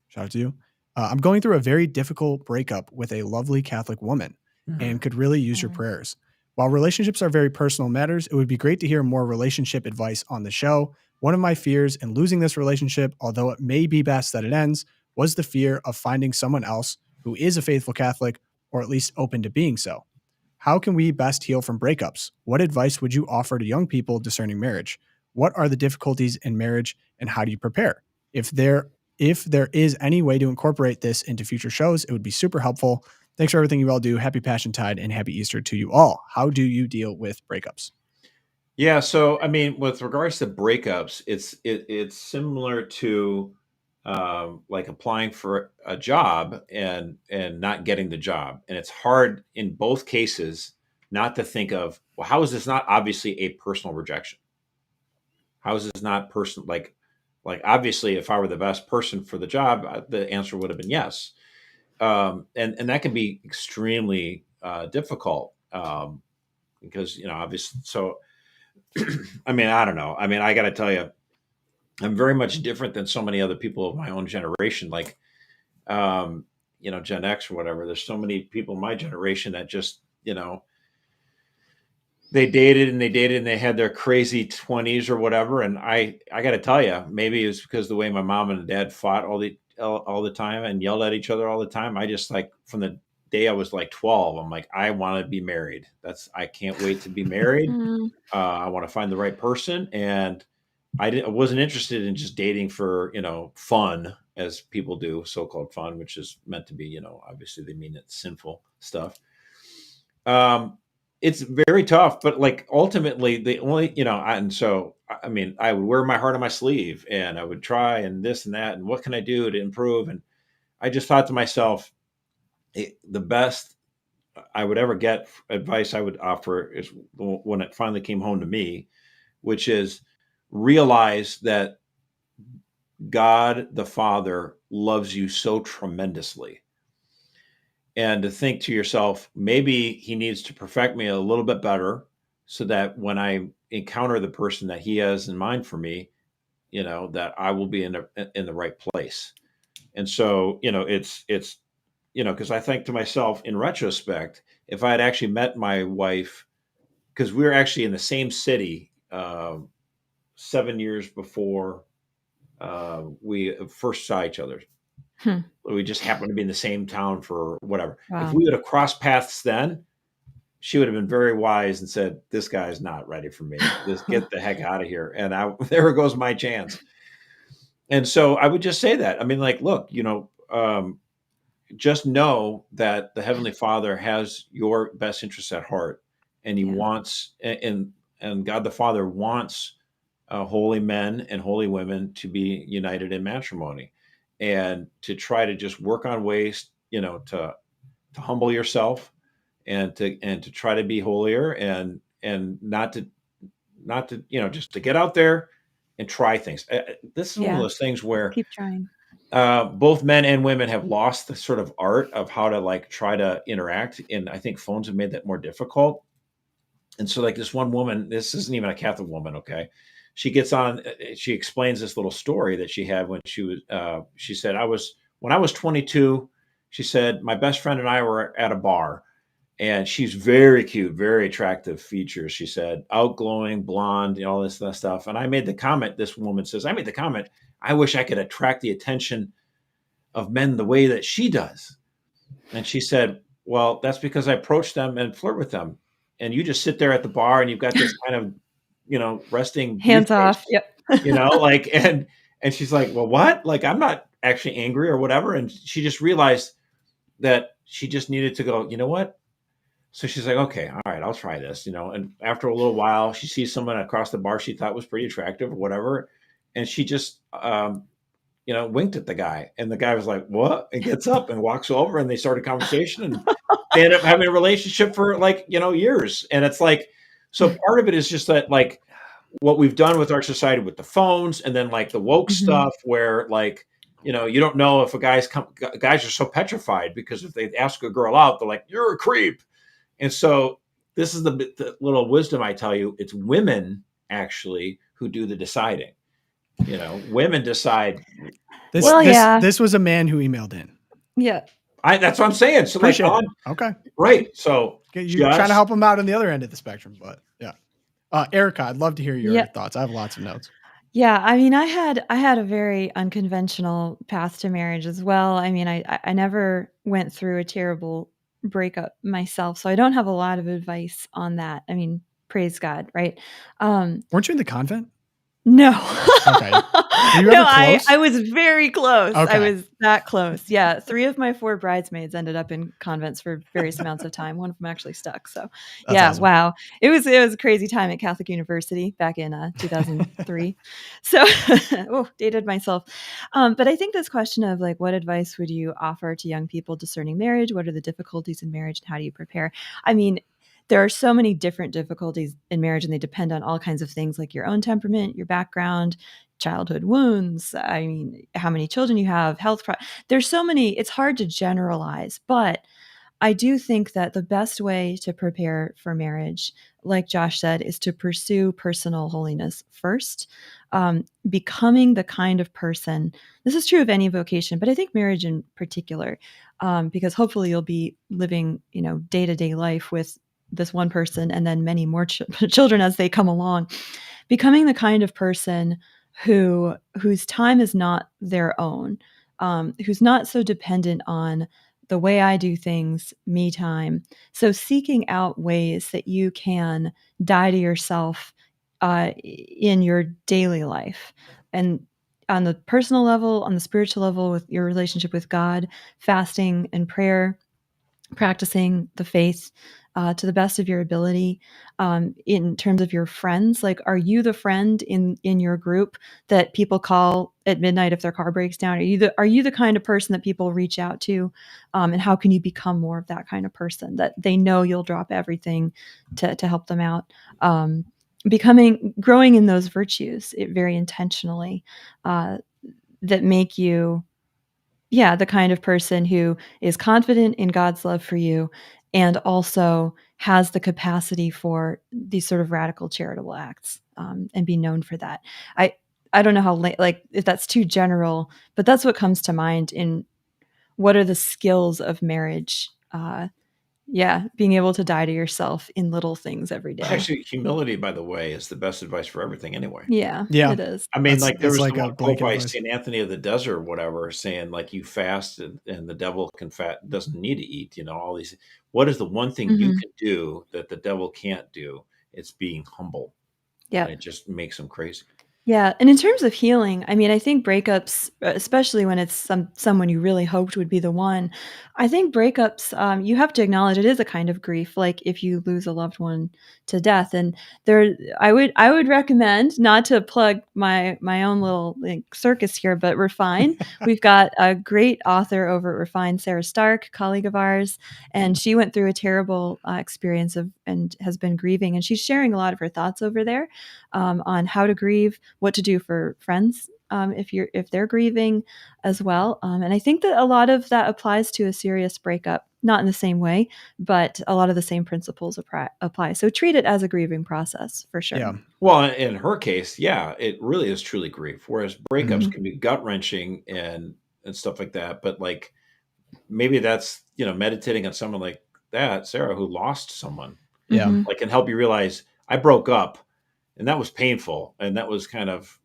Shout out to you. I'm going through a very difficult breakup with a lovely Catholic woman and could really use your prayers. While relationships are very personal matters, it would be great to hear more relationship advice on the show. One of my fears in losing this relationship, although it may be best that it ends, was the fear of finding someone else who is a faithful Catholic, or at least open to being so. How can we best heal from breakups? What advice would you offer to young people discerning marriage? What are the difficulties in marriage, and how do you prepare? If there is any way to incorporate this into future shows, it would be super helpful. Thanks for everything you all do. Happy Passiontide and happy Easter to you all. How do you deal with breakups? Yeah, so I mean, with regards to breakups, it's similar to like applying for a job and not getting the job. And it's hard in both cases not to think of, well, how is this not obviously a personal rejection? How is this not personal? Like obviously, if I were the best person for the job, the answer would have been yes. And that can be extremely difficult because, obviously. So, I mean, I don't know. I mean, I got to tell you, I'm very much different than so many other people of my own generation, like, Gen X or whatever. There's so many people in my generation that just, they dated and they had their crazy 20s or whatever. And I got to tell you, maybe it's because the way my mom and dad fought all the time and yelled at each other all the time. I just, like, from the day I was like 12, I'm like, I want to be married. I can't wait to be married. I want to find the right person. And I wasn't interested in just dating for, fun, as people do, so-called fun, which is meant to be, obviously they mean it's sinful stuff. It's very tough, but, like, ultimately the only, I mean, I would wear my heart on my sleeve and I would try and this and that. And what can I do to improve? And I just thought to myself, the best I would ever get advice I would offer is when it finally came home to me, which is realize that God the Father loves you so tremendously. And to think to yourself, maybe he needs to perfect me a little bit better so that when I encounter the person that he has in mind for me, that I will be in the right place. And so, it's because I think to myself, in retrospect, if I had actually met my wife, because we were actually in the same city 7 years before we first saw each other. We just happened to be in the same town for whatever. Wow. If we would have crossed paths then, she would have been very wise and said, "This guy's not ready for me. Just get the heck out of here." And there goes my chance. And so I would just say that. I mean, like, look, just know that the Heavenly Father has your best interests at heart, and He wants, and God the Father wants holy men and holy women to be united in matrimony, and to try to just work on ways, to humble yourself, and to try to be holier, and not to just to get out there and try things. This is one of those things where keep trying. Both men and women have lost the sort of art of how to like try to interact, and I think phones have made that more difficult. And so, like, this one woman, this isn't even a Catholic woman, okay? She gets on, she explains this little story that she had when she said, when I was 22, she said, my best friend and I were at a bar, and she's very cute, very attractive features. She said, outglowing, blonde, all this stuff. And I made the comment, this woman says, I wish I could attract the attention of men the way that she does. And she said, well, that's because I approach them and flirt with them. And you just sit there at the bar and you've got this kind of, resting hands off. Yep. and she's like, well, what? Like, I'm not actually angry or whatever. And she just realized that she just needed to go, you know what? So she's like, okay, all right, I'll try this, and after a little while, she sees someone across the bar she thought was pretty attractive or whatever. And she just, winked at the guy, and the guy was like, what? And gets up and walks over, and they start a conversation, and they end up having a relationship for years. And it's like, so part of it is just that, like, what we've done with our society with the phones, and then like the woke stuff where you don't know if guys are so petrified because if they ask a girl out, they're like, you're a creep. And so this is the little wisdom I tell you. It's women actually who do the deciding. Women decide. This was a man who emailed in. Yeah. That's what I'm saying. So appreciate it. Okay. Right. So you're trying to help them out on the other end of the spectrum, but yeah. Erica, I'd love to hear your thoughts. I have lots of notes. Yeah, I mean, I had a very unconventional path to marriage as well. I mean, I never went through a terrible breakup myself, so I don't have a lot of advice on that. I mean, praise God, right? Weren't you in the convent? No. Okay. Were you ever close? I was very close. Okay. I was that close. Yeah. 3 of my 4 bridesmaids ended up in convents for various amounts of time. One of them actually stuck. So That's awesome. Wow. It was a crazy time at Catholic University back in 2003. So dated myself. But I think this question of like, what advice would you offer to young people discerning marriage? What are the difficulties in marriage and how do you prepare? I mean, there are so many different difficulties in marriage, and they depend on all kinds of things like your own temperament, your background, childhood wounds. I mean, how many children you have, health. There's so many, it's hard to generalize, but I do think that the best way to prepare for marriage, like Josh said, is to pursue personal holiness first, becoming the kind of person, this is true of any vocation, but I think marriage in particular, because hopefully you'll be living, day-to-day life with this one person and then many more children as they come along, becoming the kind of person whose time is not their own, who's not so dependent on the way I do things, me time. So seeking out ways that you can die to yourself in your daily life, and on the personal level, on the spiritual level, with your relationship with God, fasting and prayer, practicing the faith to the best of your ability. In terms of your friends, like, are you the friend in your group that people call at midnight if their car breaks down? Are you the kind of person that people reach out to? And how can you become more of that kind of person that they know you'll drop everything to help them out? Growing in those virtues, very intentionally, that make you the kind of person who is confident in God's love for you and also has the capacity for these sort of radical charitable acts, and be known for that. I don't know how if that's too general, but that's what comes to mind in what are the skills of marriage Yeah, being able to die to yourself in little things every day. Actually, humility, by the way, is the best advice for everything anyway. Yeah, Yeah. it is. I mean, like there was like the a one quote blanket by advice. St. Anthony of the Desert or whatever, saying like you fast and the devil doesn't need to eat, all these. What is the one thing you can do that the devil can't do? It's being humble. Yeah. And it just makes them crazy. Yeah, and in terms of healing, I mean, I think breakups, especially when it's someone you really hoped would be the one, I think breakups, you have to acknowledge it is a kind of grief, like if you lose a loved one to death. And I would recommend, not to plug my own little circus here, but Refine. We've got a great author over at Refine, Sarah Stark, colleague of ours, and she went through a terrible experience and has been grieving, and she's sharing a lot of her thoughts over there on how to grieve, what to do for friends if they're grieving as well. And I think that a lot of that applies to a serious breakup, not in the same way, but a lot of the same principles apply. So treat it as a grieving process for sure. Yeah. Well, in her case, yeah, it really is truly grief. Whereas breakups can be gut wrenching and stuff like that. But like maybe that's meditating on someone like that, Sarah, who lost someone. Yeah. Like can help you realize I broke up. And that was painful. And that was kind of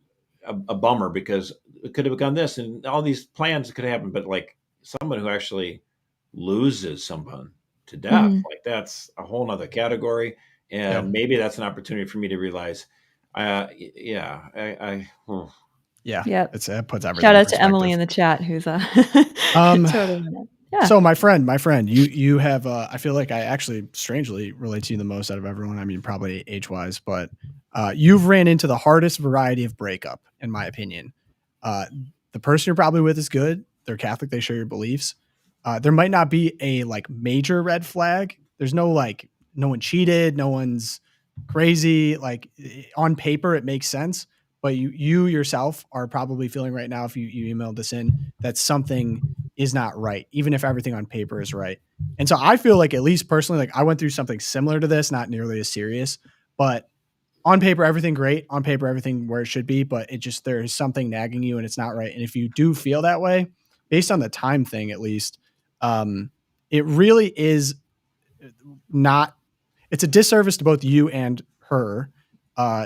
a bummer because it could have gone this and all these plans could happen. But like someone who actually loses someone to death, like that's a whole nother category. And maybe that's an opportunity for me to realize, Yeah. Yep. It puts everything. Shout out to Emily in the chat who's totally. Yeah. So my friend, you have, I feel like I actually strangely relate to you the most out of everyone. I mean, probably age-wise, but you've ran into the hardest variety of breakup, in my opinion. The person you're probably with is good. They're Catholic. They share your beliefs. There might not be a like major red flag. There's no like, no one cheated. No one's crazy. Like on paper, it makes sense. But you yourself are probably feeling right now, if you emailed this in, that something is not right, even if everything on paper is right. And so I feel like, at least personally, like I went through something similar to this, not nearly as serious, but on paper, everything great. On paper, everything where it should be, but there's something nagging you and it's not right. And if you do feel that way, based on the time thing, at least, it really is not, it's a disservice to both you and her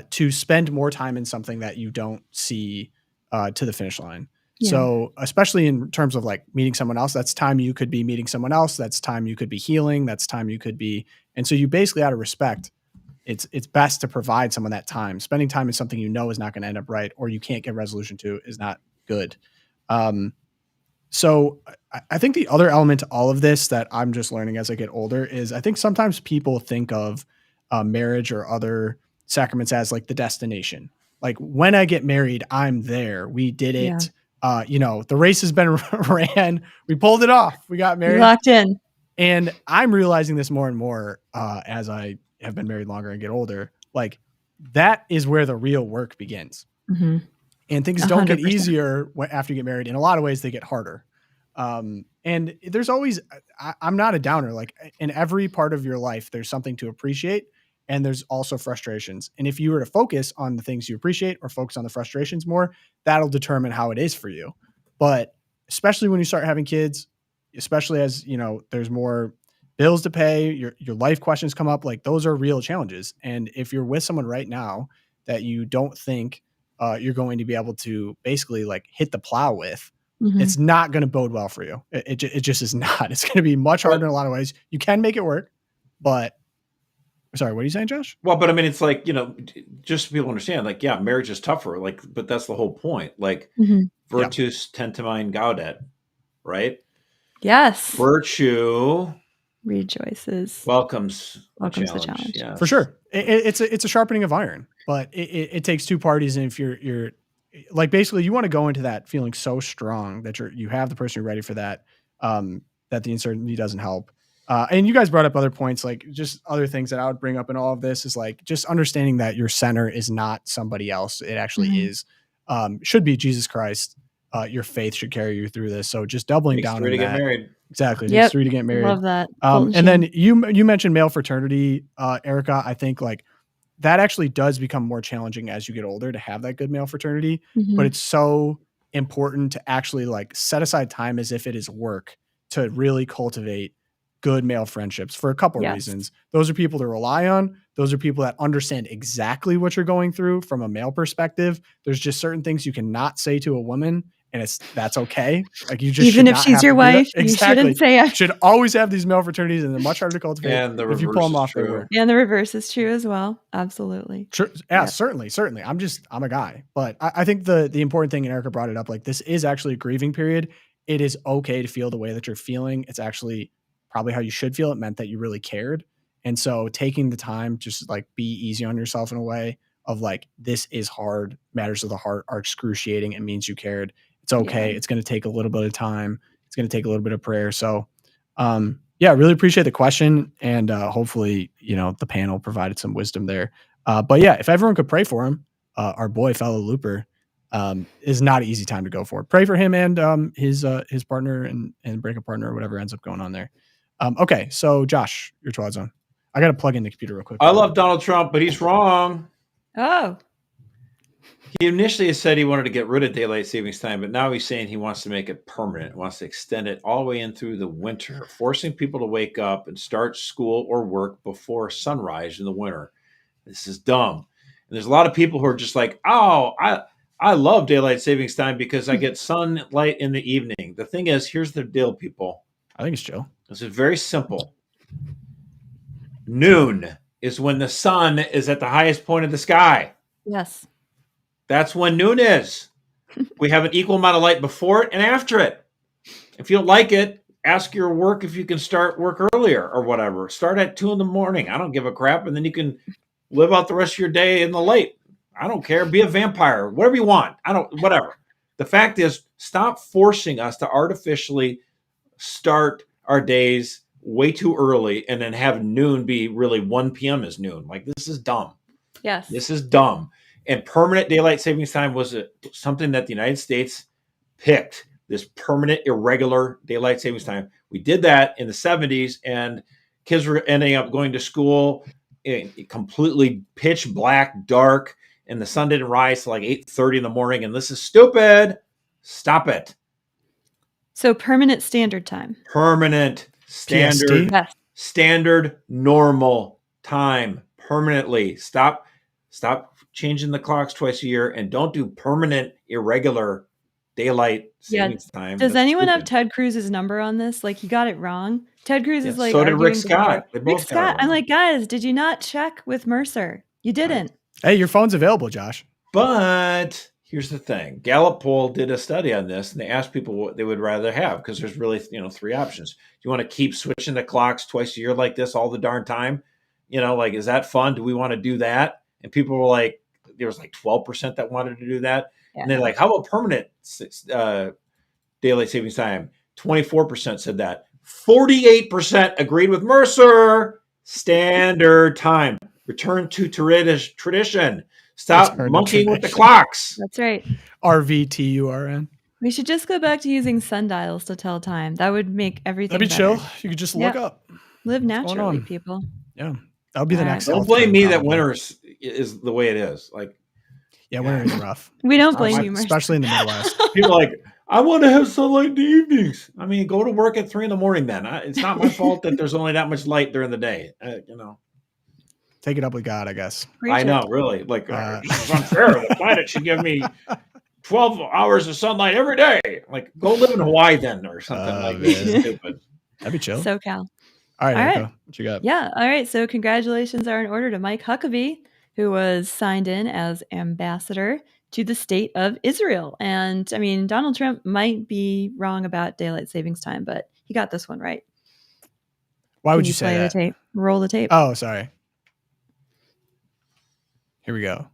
to spend more time in something that you don't see to the finish line. Yeah. So especially in terms of like meeting someone else, that's time you could be meeting someone else. That's time you could be healing. That's time you could be. And so you basically, out of respect, it's best to provide someone that time. Spending time in something you know is not going to end up right, or you can't get resolution to, is not good. So I think the other element to all of this that I'm just learning as I get older is I think sometimes people think of marriage or other sacraments as like the destination. Like when I get married, I'm there. We did it. Yeah. The race has been ran. We pulled it off. We got married. Locked in. And I'm realizing this more and more as I have been married longer and get older. Like that is where the real work begins. Mm-hmm. And things don't 100%. Get easier after you get married. In a lot of ways, they get harder. And there's always, I'm not a downer. Like in every part of your life, there's something to appreciate. And there's also frustrations. And if you were to focus on the things you appreciate or focus on the frustrations more, that'll determine how it is for you. But especially when you start having kids, especially as, there's more bills to pay, your life questions come up, like those are real challenges. And if you're with someone right now that you don't think you're going to be able to basically like hit the plow with, it's not going to bode well for you. It just is not. It's going to be much harder in a lot of ways. You can make it work, but sorry, what are you saying, Josh? Well, but I mean, it's like, just so people understand, like, yeah, marriage is tougher, like, but that's the whole point. Like virtus tentamine gaudet, right? Yes. Virtue rejoices. Welcomes the challenge. Yes. For sure. It's a sharpening of iron, but it takes two parties. And if you're like, basically you want to go into that feeling so strong that you have the person who's ready for that, that the uncertainty doesn't help. And you guys brought up other points, like just other things that I would bring up in all of this is like, just understanding that your center is not somebody else. It actually is, should be Jesus Christ. Your faith should carry you through this. So just doubling down on that. Get married. Exactly. Yep. 3 to get married. Love that. And then you mentioned male fraternity, Erica. I think like that actually does become more challenging as you get older to have that good male fraternity, but it's so important to actually like set aside time as if it is work to really cultivate good male friendships for a couple of reasons. Those are people to rely on. Those are people that understand exactly what you're going through from a male perspective. There's just certain things you cannot say to a woman, and that's okay. Like you just even if she's your wife, you shouldn't say it. Should always have these male fraternities, and they're much harder to cultivate. And the if you pull them off, they work. And the reverse is true as well. Absolutely. Sure. Yeah, certainly. I'm a guy, but I think the important thing, and Erica brought it up, like this is actually a grieving period. It is okay to feel the way that you're feeling. It's actually probably how you should feel. It meant that you really cared. And so taking the time, just like be easy on yourself in a way of like, this is hard. Matters of the heart are excruciating. It means you cared. It's okay. Yeah. It's going to take a little bit of time. It's going to take a little bit of prayer. So, really appreciate the question. And hopefully, the panel provided some wisdom there. But yeah, if everyone could pray for him, our boy, fellow looper, is not an easy time to go for. Pray for him and his partner and breakup partner or whatever ends up going on there. Okay, so Josh, your Twilight Zone. I got to plug in the computer real quick. I love Donald Trump, but he's wrong. Oh. He initially said he wanted to get rid of daylight savings time, but now he's saying he wants to make it permanent, wants to extend it all the way in through the winter, forcing people to wake up and start school or work before sunrise in the winter. This is dumb. And there's a lot of people who are just like, oh, I love daylight savings time because I get sunlight in the evening. The thing is, here's the deal, people. I think it's chill. This is very simple. Noon is when the sun is at the highest point of the sky. Yes. That's when noon is. We have an equal amount of light before it and after it. If you don't like it, ask your work if you can start work earlier or whatever. Start at 2 a.m. I don't give a crap. And then you can live out the rest of your day in the light. I don't care. Be a vampire, whatever you want. Whatever. The fact is, stop forcing us to artificially start our days way too early and then have noon be really 1 p.m. is noon. Like, this is dumb. Yes. This is dumb. And permanent daylight savings time was something that the United States picked, this permanent irregular daylight savings time. We did that in the 70s, and kids were ending up going to school in completely pitch black, dark, and the sun didn't rise till like 8:30 in the morning. And this is stupid. Stop it. So permanent standard time. Permanent standard. Yes. Standard normal time. Permanently. Stop changing the clocks twice a year, and don't do permanent irregular daylight savings time. Does anyone have Ted Cruz's number on this? Like, he got it wrong. Ted Cruz is like, so did Rick Scott. Rick Scott. I'm like, guys, did you not check with Mercer? You didn't. Hey, your phone's available, Josh. But here's the thing. Gallup poll did a study on this, and they asked people what they would rather have, because there's really, 3 options. Do you want to keep switching the clocks twice a year like this all the darn time? Is that fun? Do we want to do that? And people were like, there was like 12% that wanted to do that. Yeah. And they're like, how about permanent daylight savings time? 24% said that. 48% agreed with Mercer. Standard time. Return to tradition. Stop monkeying with the clocks. That's right. RVTURN. We should just go back to using sundials to tell time. That would make everything That'd be better. chill. You could just look up. Live naturally, people. Yeah. That would be the next. Don't blame me that winter is the way it is. Like, winter is rough. We don't blame you, especially in the Midwest. People are like, I want to have sunlight in the evenings. I mean, go to work at 3 a.m. then. It's not my fault that there's only that much light during the day. Take it up with God, I guess. I know, really. Like, it's unfair. The planet should give me 12 hours of sunlight every day. Like, go live in Hawaii then, or something this. Stupid. That'd be chill. SoCal. All right, Erica, what you got? Yeah, all right. So congratulations are in order to Mike Huckabee, who was signed in as ambassador to the state of Israel. And I mean, Donald Trump might be wrong about daylight savings time, but he got this one right. Why would you say that? The tape? Roll the tape. Oh, sorry. Here we go.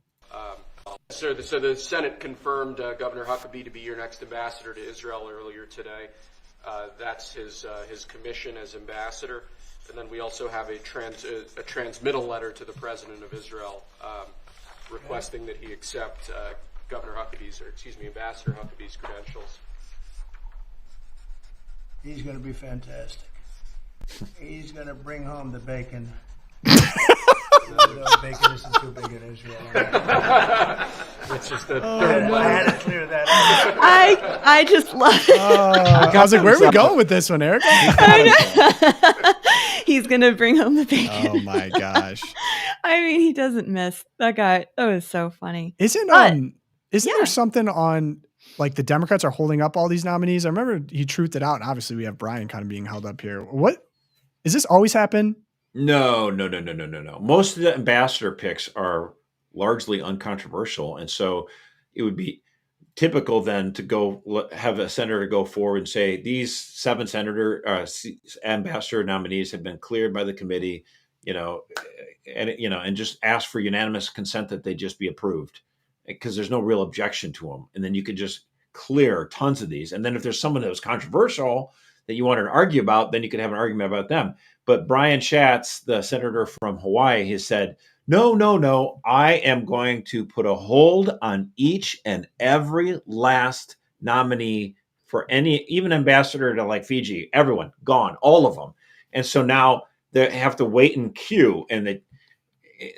So the Senate confirmed Governor Huckabee to be your next ambassador to Israel earlier today. That's his commission as ambassador. And then we also have a transmittal letter to the president of Israel requesting that he accept Ambassador Huckabee's credentials. He's going to be fantastic. He's going to bring home the bacon. Bacon isn't too big in Israel. It's just the third I had to clear that up. I just love it. I was like, where are we going with this one, Eric? I know. He's going to bring home the bacon. Oh my gosh. I mean, he doesn't miss that guy. That was so funny. Isn't there something on like the Democrats are holding up all these nominees? I remember he truthed it out, and obviously we have Brian kind of being held up here. What is this always happen? No. Most of the ambassador picks are largely uncontroversial, and so it would be typical then to go have a senator go forward and say these 7 ambassador nominees have been cleared by the committee, and just ask for unanimous consent that they just be approved, because there's no real objection to them, and then you could just clear tons of these. And then if there's someone that was controversial that you wanted to argue about, then you could have an argument about them. But Brian Schatz, the senator from Hawaii, has said, no, I am going to put a hold on each and every last nominee for even ambassador to like Fiji, everyone gone, all of them. And so now they have to wait in queue, and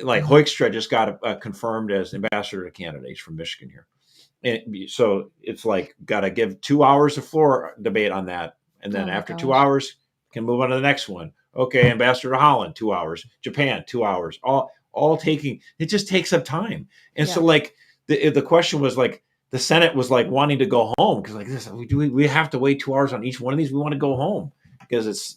like Hoekstra just got confirmed as ambassador to candidates from Michigan here. And so it's like, got to give 2 hours of floor debate on that. And then after 2 hours, can move on to the next one. Okay, ambassador to Holland, 2 hours. Japan, 2 hours. All taking, it just takes up time. And so like the question was like, the Senate was like wanting to go home, because like this, we have to wait 2 hours on each one of these. We want to go home because it's,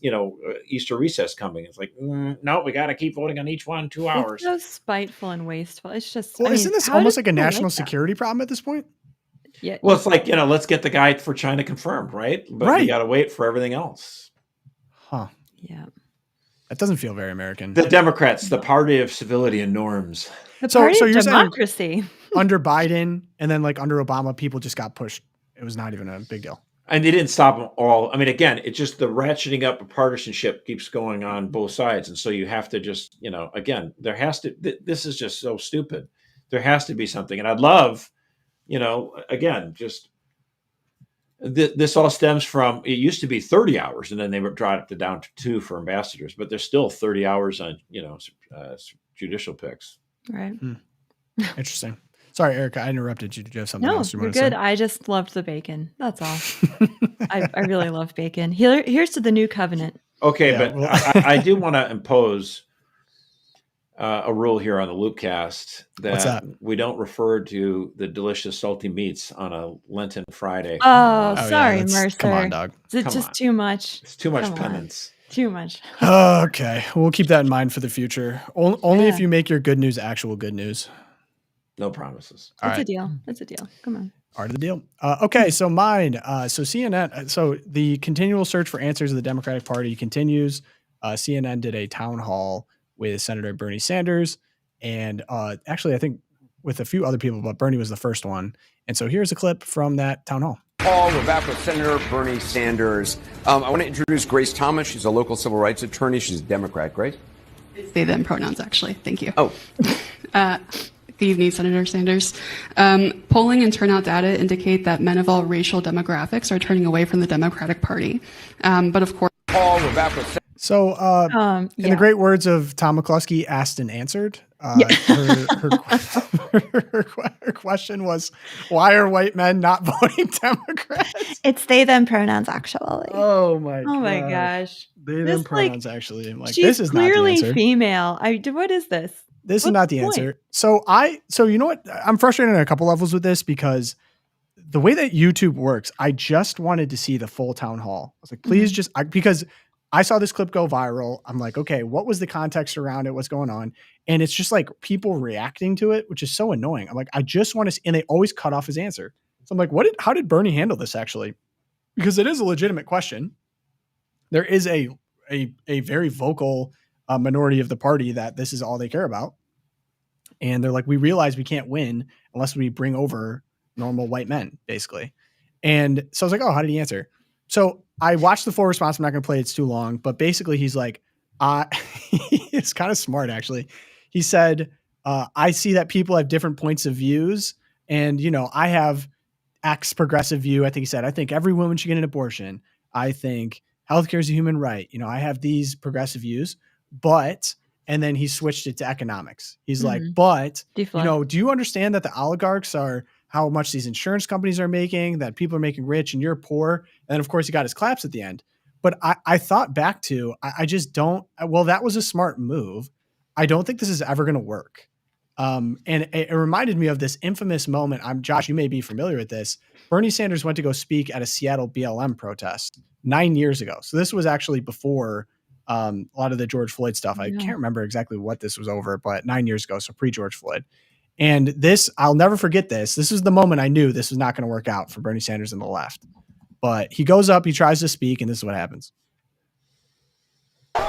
Easter recess coming. It's like, no, we got to keep voting on each one 2 hours. It's so spiteful and wasteful. It's just, isn't this almost like a national security problem at this point? Yeah. Well, it's like, let's get the guy for China confirmed, right? But we got to wait for everything else. Huh. Yeah. That doesn't feel very American. The Democrats, the party of civility and norms. The party of you're democracy. Under Biden and then like under Obama, people just got pushed. It was not even a big deal. And they didn't stop them all. I mean, again, it's just the ratcheting up of partisanship keeps going on both sides. And so you have to just, again, there has to, this is just so stupid. There has to be something. And I'd love, again, just this all stems from, it used to be 30 hours and then they were dropped it down to 2 for ambassadors, but there's still 30 hours on, judicial picks. Right. Interesting. Sorry, Erica, I interrupted you. Did you have something else you wanted to say? No, you're good. I just loved the bacon. That's all. I really love bacon. Here's to the new covenant. Okay, yeah, but I do want to impose a rule here on the Loopcast that we don't refer to the delicious salty meats on a Lenten Friday. Oh, sorry, Mercer. Come on, dog. Is it just too much? It's too much penance. Too much. Okay, we'll keep that in mind for the future. Only if you make your good news actual good news. No promises. It's a deal. It's a deal. Come on. Part of the deal. Okay, so mine. So CNN. So the continual search for answers of the Democratic Party continues. CNN did a town hall with Senator Bernie Sanders, and actually, I think with a few other people, but Bernie was the first one. And so here's a clip from that town hall. Paul, we're back with Senator Bernie Sanders. I want to introduce Grace Thomas. She's a local civil rights attorney. She's a Democrat. Grace? They, them pronouns, actually. Thank you. Oh. Good evening, Senator Sanders. Polling and turnout data indicate that men of all racial demographics are turning away from the Democratic Party. But of course... Paul, we're back with... So, in the great words of Tom McCluskey, asked and answered, her question was, why are white men not voting Democrats? It's they, them pronouns, actually. Oh my gosh. They, them pronouns, actually. I'm like, she's this is clearly not the answer. Female. What is this? This is not the answer. So you know what? I'm frustrated on a couple levels with this because the way that YouTube works, I just wanted to see the full town hall. I was like, please because I saw this clip go viral. I'm like, okay, what was the context around it? What's going on? And it's just like people reacting to it, which is so annoying. I'm like, I just want to see, and they always cut off his answer. So I'm like, how did Bernie handle this actually? Because it is a legitimate question. There is a very vocal minority of the party that this is all they care about. And they're like, we realize we can't win unless we bring over normal white men, basically. And so I was like, oh, how did he answer? So I watched the full response. I'm not going to play it. It's too long. But basically, he's like, it's kind of smart, actually. He said, I see that people have different points of views. And, I have X progressive view. I think he said, I think every woman should get an abortion. I think healthcare is a human right. I have these progressive views, but, and then he switched it to economics. He's like, but, do you understand that the oligarchs are how much these insurance companies are making, that people are making rich and you're poor? And then of course he got his claps at the end. But I thought back to, I just don't, well, that was a smart move. I don't think this is ever going to work. And it reminded me of this infamous moment. Josh, you may be familiar with this. Bernie Sanders went to go speak at a Seattle BLM protest 9 years ago. So this was actually before a lot of the George Floyd stuff. I can't remember exactly what this was over, but 9 years ago. So pre-George Floyd. And this, I'll never forget this. This is the moment I knew this was not going to work out for Bernie Sanders and the left. But he goes up, he tries to speak, and this is what happens. If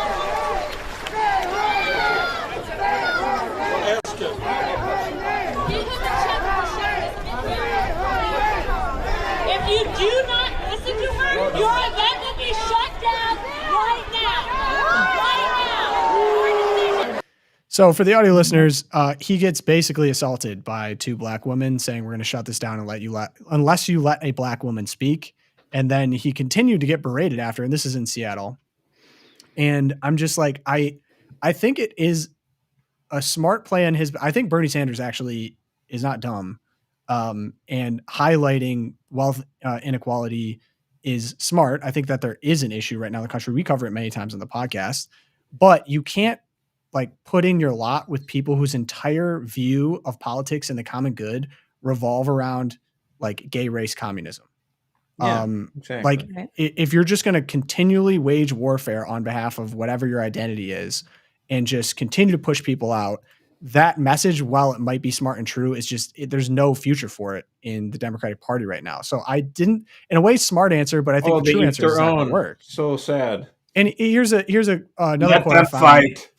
you do not listen to her, your event will be shut down right now. So for the audio listeners, he gets basically assaulted by two black women saying, we're going to shut this down and unless you let a black woman speak. And then he continued to get berated after, and this is in Seattle. And I'm just like, I think it is a smart play on his, I think Bernie Sanders actually is not dumb. And highlighting wealth inequality is smart. I think that there is an issue right now in the country. We cover it many times on the podcast, but you can't like put in your lot with people whose entire view of politics and the common good revolve around like gay race communism. Yeah, exactly. Like if you're just going to continually wage warfare on behalf of whatever your identity is and just continue to push people out, that message, while it might be smart and true, is just, there's no future for it in the Democratic Party right now. So I didn't, in a way, smart answer, but I think the true answer is not going to work. So sad. And here's another Let quote I them found. fight.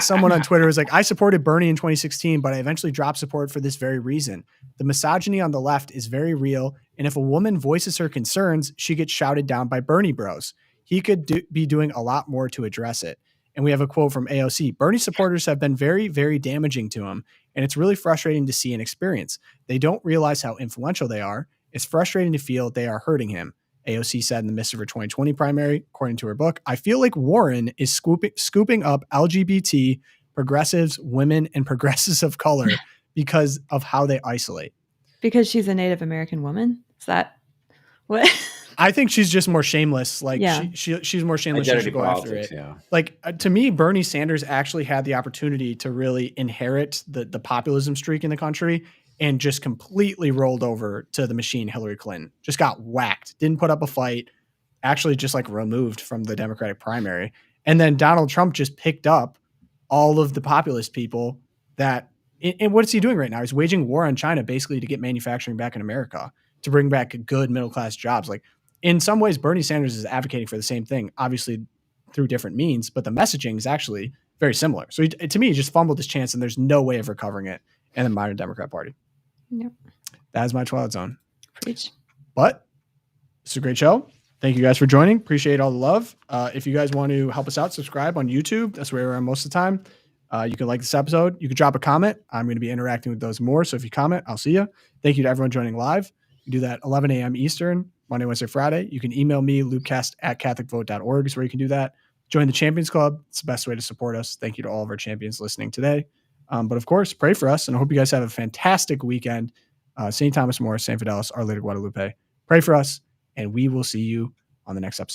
Someone on Twitter was like, I supported Bernie in 2016, but I eventually dropped support for this very reason. The misogyny on the left is very real. And if a woman voices her concerns, she gets shouted down by Bernie bros. He could be doing a lot more to address it. And we have a quote from AOC. Bernie supporters have been very, very damaging to him. And it's really frustrating to see and experience. They don't realize how influential they are. It's frustrating to feel they are hurting him. AOC said in the midst of her 2020 primary, according to her book, I feel like Warren is scooping up LGBT, progressives, women, and progressives of color because of how they isolate. Because she's a Native American woman? Is that what? I think she's just more shameless. Like she's more shameless. She should go after it. Yeah. Like to me, Bernie Sanders actually had the opportunity to really inherit the populism streak in the country and just completely rolled over to the machine. Hillary Clinton just got whacked, didn't put up a fight, actually just like removed from the Democratic primary. And then Donald Trump just picked up all of the populist people that, and what's he doing right now? He's waging war on China basically to get manufacturing back in America, to bring back good middle-class jobs. Like in some ways, Bernie Sanders is advocating for the same thing, obviously through different means, but the messaging is actually very similar. So to me, he just fumbled his chance and there's no way of recovering it in the modern Democrat Party. Yep. That is my Twilight Zone. Preach. But it's a great show. Thank you guys for joining. Appreciate all the love. If you guys want to help us out, subscribe on YouTube. That's where we're at most of the time. You can like this episode. You can drop a comment. I'm going to be interacting with those more. So if you comment, I'll see you. Thank you to everyone joining live. You do that 11 a.m. Eastern, Monday, Wednesday, Friday. You can email me, loopcast@catholicvote.org is where you can do that. Join the Champions Club. It's the best way to support us. Thank you to all of our champions listening today. But of course, pray for us. And I hope you guys have a fantastic weekend. St. Thomas More, St. Fidelis, Our Lady of Guadalupe. Pray for us. And we will see you on the next episode.